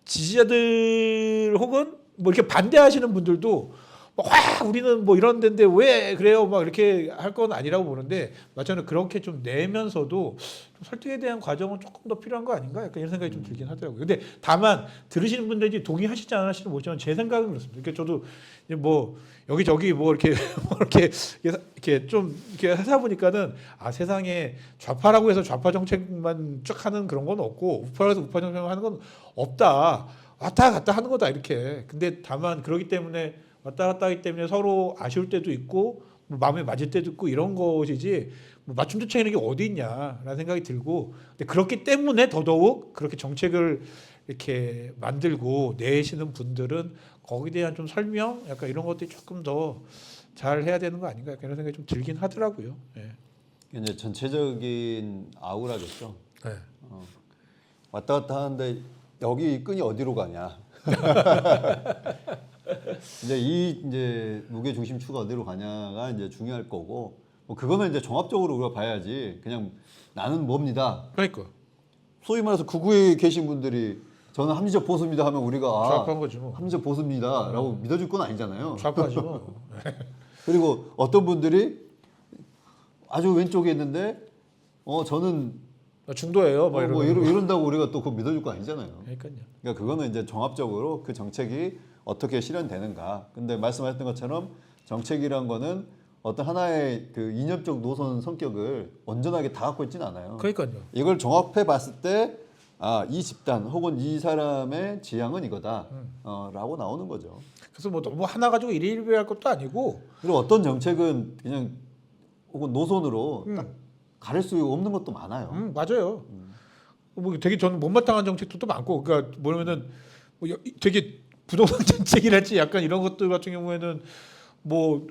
지지자들 혹은 뭐 이렇게 반대하시는 분들도 와 우리는 뭐 이런 데인데 왜 그래요? 막 이렇게 할 건 아니라고 보는데 마찬가지로 그렇게 좀 내면서도 좀 설득에 대한 과정은 조금 더 필요한 거 아닌가? 약간 이런 생각이 좀 들긴 하더라고요. 근데 다만 들으시는 분들이 동의하시지 않으시는 모르지만 제 생각은 그렇습니다. 그러니까 저도 이제 뭐 여기저기 뭐 이렇게 이렇게 좀 이렇게 하다 보니까는 아 세상에 좌파라고 해서 좌파 정책만 쭉 하는 그런 건 없고 우파라고 해서 우파 정책만 하는 건 없다. 왔다 갔다 하는 거다 이렇게. 근데 다만 그러기 때문에 왔다 갔다 하기 때문에 서로 아쉬울 때도 있고 뭐 마음에 맞을 때도 있고 이런 것이지 뭐 맞춤 조청이라는 게 어디 있냐라는 생각이 들고 근데 그렇기 때문에 더더욱 그렇게 정책을 이렇게 만들고 내시는 분들은 거기에 대한 좀 설명 약간 이런 것들이 조금 더 잘 해야 되는 거 아닌가 약간 이런 생각이 좀 들긴 하더라고요. 예. 이제 전체적인 아우라겠죠. 네. 왔다 갔다 하는데 여기 끈이 어디로 가냐. 이제 무게 중심추가 어디로 가냐가 이제 중요할 거고 뭐 그거는 이제 종합적으로 우리가 봐야지 그냥 나는 뭡니다. 그러니까 소위 말해서 극우에 계신 분들이 저는 합리적 보수입니다 하면 우리가 좌파한 거지 뭐. 합리적 보수입니다라고 믿어줄 건 아니잖아요. 좌파지 뭐. 그리고 어떤 분들이 아주 왼쪽에 있는데 저는 중도예요. 뭐 이런다고 우리가 또 그거 믿어줄 거 아니잖아요. 그러니까요. 그러니까 그거는 이제 종합적으로 그 정책이 어떻게 실현되는가. 근데 말씀하셨던 것처럼 정책이란 거는 어떤 하나의 그 이념적 노선 성격을 온전하게 다 갖고 있지는 않아요. 그러니까요. 이걸 종합해 봤을 때 이 집단 혹은 이 사람의 지향은 이거다. 라고 나오는 거죠. 그래서 뭐 너무 하나 가지고 일일비할 것도 아니고 그리고 어떤 정책은 그냥 혹은 노선으로 딱 가릴 수 없는 것도 많아요. 맞아요. 뭐 되게 저는 못마땅한 정책도 많고, 그러니까 뭐냐면은 뭐 되게 부동산 정책이랄지 약간 이런 것들 같은 경우에는 뭐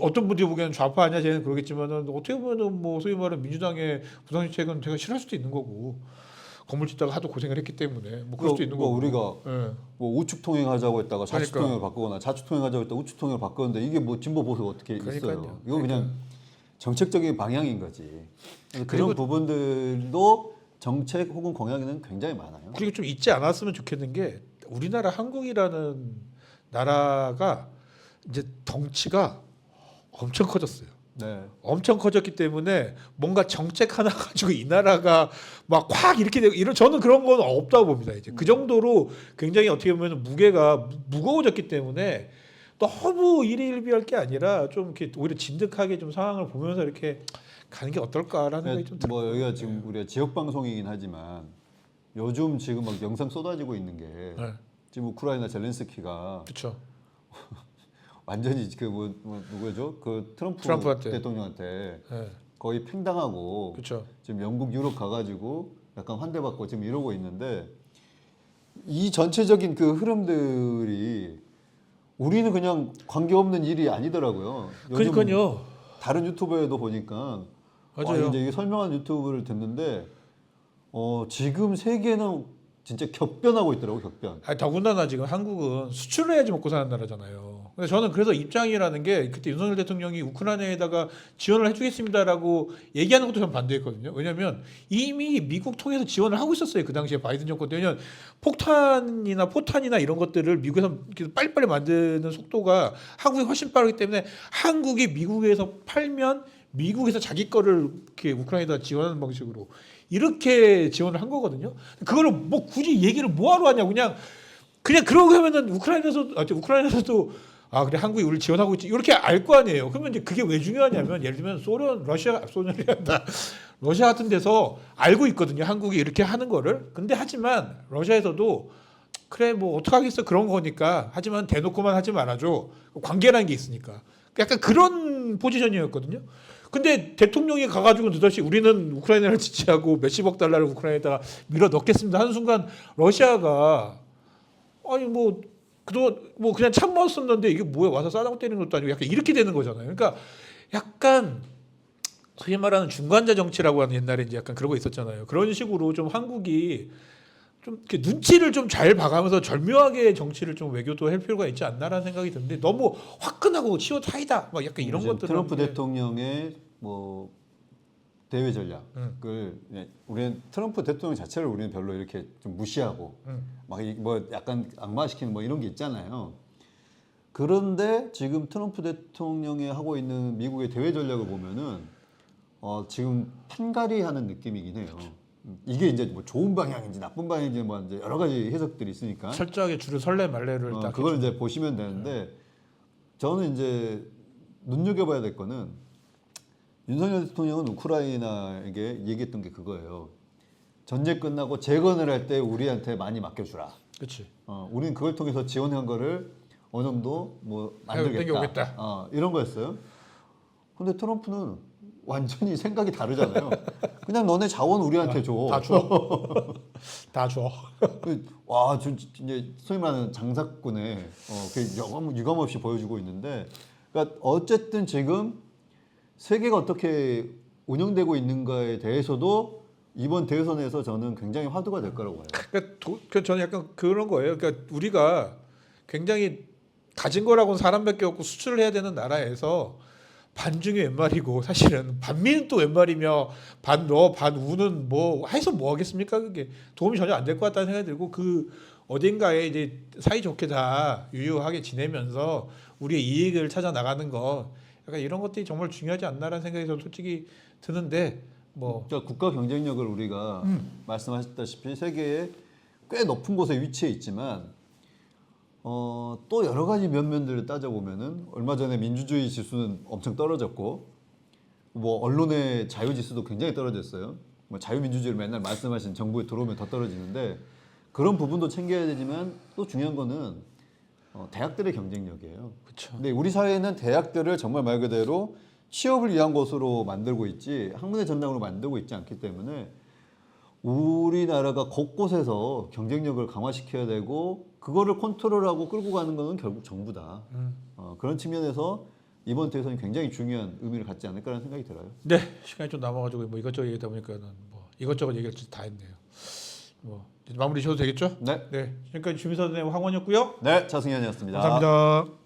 어떤 분들이 보기에는 좌파 아니야 쟤는 그러겠지만은 어떻게 보면은 뭐 소위 말하는 민주당의 부동산 정책은 제가 싫어할 수도 있는 거고 건물 짓다가 하도 고생을 했기 때문에 뭐 그럴 수도 있는 거고. 우리가 예. 뭐 우측 통행하자고 했다가 좌측 그러니까. 통행을 바꾸거나 좌측 통행하자고 했다가 우측 통행을 바꾸는데 이게 뭐 진보 보수 어떻게 그러니까요. 있어요? 이거 그냥 정책적인 방향인 거지. 그래서 그리고- 그런 부분들도 정책 혹은 공약에는 굉장히 많아요. 그리고 좀 잊지 않았으면 좋겠는 게 우리나라 한국이라는 나라가 이제 덩치가 엄청 커졌어요. 네. 엄청 커졌기 때문에 뭔가 정책 하나 가지고 이 나라가 막 확 이렇게 되고 이런 저는 그런 건 없다고 봅니다. 이제 그 정도로 굉장히 어떻게 보면 무게가 무거워졌기 때문에 너무 일희일비할 게 아니라 좀 이렇게 오히려 진득하게 좀 상황을 보면서 이렇게 가는 게 어떨까라는 생각이 좀 뭐 들어요. 여기가 지금 우리가 지역 방송이긴 하지만 요즘 지금 막 영상 쏟아지고 있는 게 네. 지금 우크라이나 젤렌스키가 그렇죠. 완전히 그 누구죠? 그 트럼프한테. 대통령한테 네. 거의 팽당하고 그렇죠. 지금 영국 유럽 가가지고 약간 환대받고 지금 이러고 있는데 이 전체적인 그 흐름들이 우리는 그냥 관계없는 일이 아니더라고요. 요즘 그러니까요. 다른 유튜버에도 보니까 맞아요. 이제 이게 설명한 유튜브를 듣는데 지금 세계는 진짜 격변하고 있더라고 격변. 아니, 더군다나 지금 한국은 수출을 해야지 먹고 사는 나라잖아요. 근데 저는 그래서 입장이라는 게 그때 윤석열 대통령이 우크라이나에다가 지원을 해주겠습니다라고 얘기하는 것도 저는 반대했거든요. 왜냐하면 이미 미국 통해서 지원을 하고 있었어요. 그 당시에 바이든 정권 때. 왜냐하면 포탄이나 이런 것들을 미국에서 이렇게 빨리빨리 만드는 속도가 한국이 훨씬 빠르기 때문에 한국이 미국에서 팔면 미국에서 자기 거를 이렇게 우크라이나에다 지원하는 방식으로 이렇게 지원을 한 거거든요. 그거를 뭐 굳이 얘기를 뭐하러 하냐 그냥 그러고 하면은 우크라이나에서도 아 그래 한국이 우리 지원하고 있지 이렇게 알 거 아니에요. 그러면 이제 그게 왜 중요하냐면 예를 들면 러시아 같은 데서 알고 있거든요. 한국이 이렇게 하는 거를. 근데 하지만 러시아에서도 그래 뭐 어떡하겠어 그런 거니까 하지만 대놓고만 하지 말아줘. 관계라는 게 있으니까. 약간 그런 포지션이었거든요. 근데 대통령이 가가지고 느닷없이 우리는 우크라이나를 지지하고 몇십억 달러를 우크라이나에다가 밀어 넣겠습니다 하는 순간 러시아가 아니 뭐 그동안 뭐 그냥 참았었는데 이게 뭐야 와서 싸다고 때리는 것도 아니고 약간 이렇게 되는 거잖아요. 그러니까 약간 소위 말하는 중간자 정치라고 하는 옛날에 이제 약간 그런 거 있었잖아요. 그런 식으로 좀 한국이 좀 이렇게 눈치를 좀 잘 봐가면서 절묘하게 정치를 좀 외교도 할 필요가 있지 않나라는 생각이 드는데 너무 화끈하고 치어 타이다 막 약간 이런 것들 트럼프 대통령의 뭐 대외 전략을 우리는 트럼프 대통령 자체를 우리는 별로 이렇게 좀 무시하고 막 뭐 약간 악마시키는 뭐 이런 게 있잖아요. 그런데 지금 트럼프 대통령이 하고 있는 미국의 대외 전략을 보면은 지금 판가리하는 느낌이긴 해요. 이게 이제 뭐 좋은 방향인지 나쁜 방향인지 뭐 이제 여러 가지 해석들이 있으니까 철저하게 줄을 설레 말레를 딱 그걸 이제 보시면 되는데 저는 이제 눈여겨봐야 될 거는 윤석열 대통령은 우크라이나에게 얘기했던 게 그거예요. 전쟁 끝나고 재건을 할 때 우리한테 많이 맡겨주라. 그렇지. 우리는 그걸 통해서 지원한 거를 어느 정도 뭐 만들겠다. 오겠다. 이런 거였어요. 근데 트럼프는 완전히 생각이 다르잖아요. 그냥 너네 자원 우리한테 줘. 다 줘. 다 줘. 와, 이제 소위 말하는 장사꾼의 그 유감없이 보여주고 있는데, 그러니까 어쨌든 지금 세계가 어떻게 운영되고 있는가에 대해서도 이번 대선에서 저는 굉장히 화두가 될 거라고 봐요. 그러니까 저는 약간 그런 거예요. 그러니까 우리가 굉장히 가진 거라고는 사람밖에 없고 수출을 해야 되는 나라에서 반중이 웬 말이고 사실은 반미는 또 웬 말이며 반 우는 뭐 해서 뭐 하겠습니까? 그게 도움이 전혀 안 될 것 같다는 생각이 들고 그 어딘가에 이제 사이좋게 다 유유하게 지내면서 우리의 이익을 찾아 나가는 거 약간 이런 것들이 정말 중요하지 않나라는 생각이 저는 솔직히 드는데 뭐 그러니까 국가 경쟁력을 우리가 말씀하셨다시피 세계에 꽤 높은 곳에 위치해 있지만 또 여러 가지 면면들을 따져보면은 얼마 전에 민주주의 지수는 엄청 떨어졌고 뭐 언론의 자유 지수도 굉장히 떨어졌어요. 뭐 자유민주주의를 맨날 말씀하신 정부에 들어오면 더 떨어지는데 그런 부분도 챙겨야 되지만 또 중요한 거는 대학들의 경쟁력이에요. 그렇죠. 근데 우리 사회는 대학들을 정말 말 그대로 취업을 위한 곳으로 만들고 있지 학문의 전당으로 만들고 있지 않기 때문에 우리나라가 곳곳에서 경쟁력을 강화시켜야 되고 그거를 컨트롤하고 끌고 가는 것은 결국 정부다. 그런 측면에서 이번 대선이 굉장히 중요한 의미를 갖지 않을까라는 생각이 들어요. 네 시간이 좀 남아가지고 뭐 이것저것 얘기하다 보니까는 뭐 이것저것 얘기할 줄 다 했네요. 뭐 이제 마무리 지어도 되겠죠? 네. 네. 지금까지 주미선의 황원이었고요. 네, 차승현이었습니다. 감사합니다.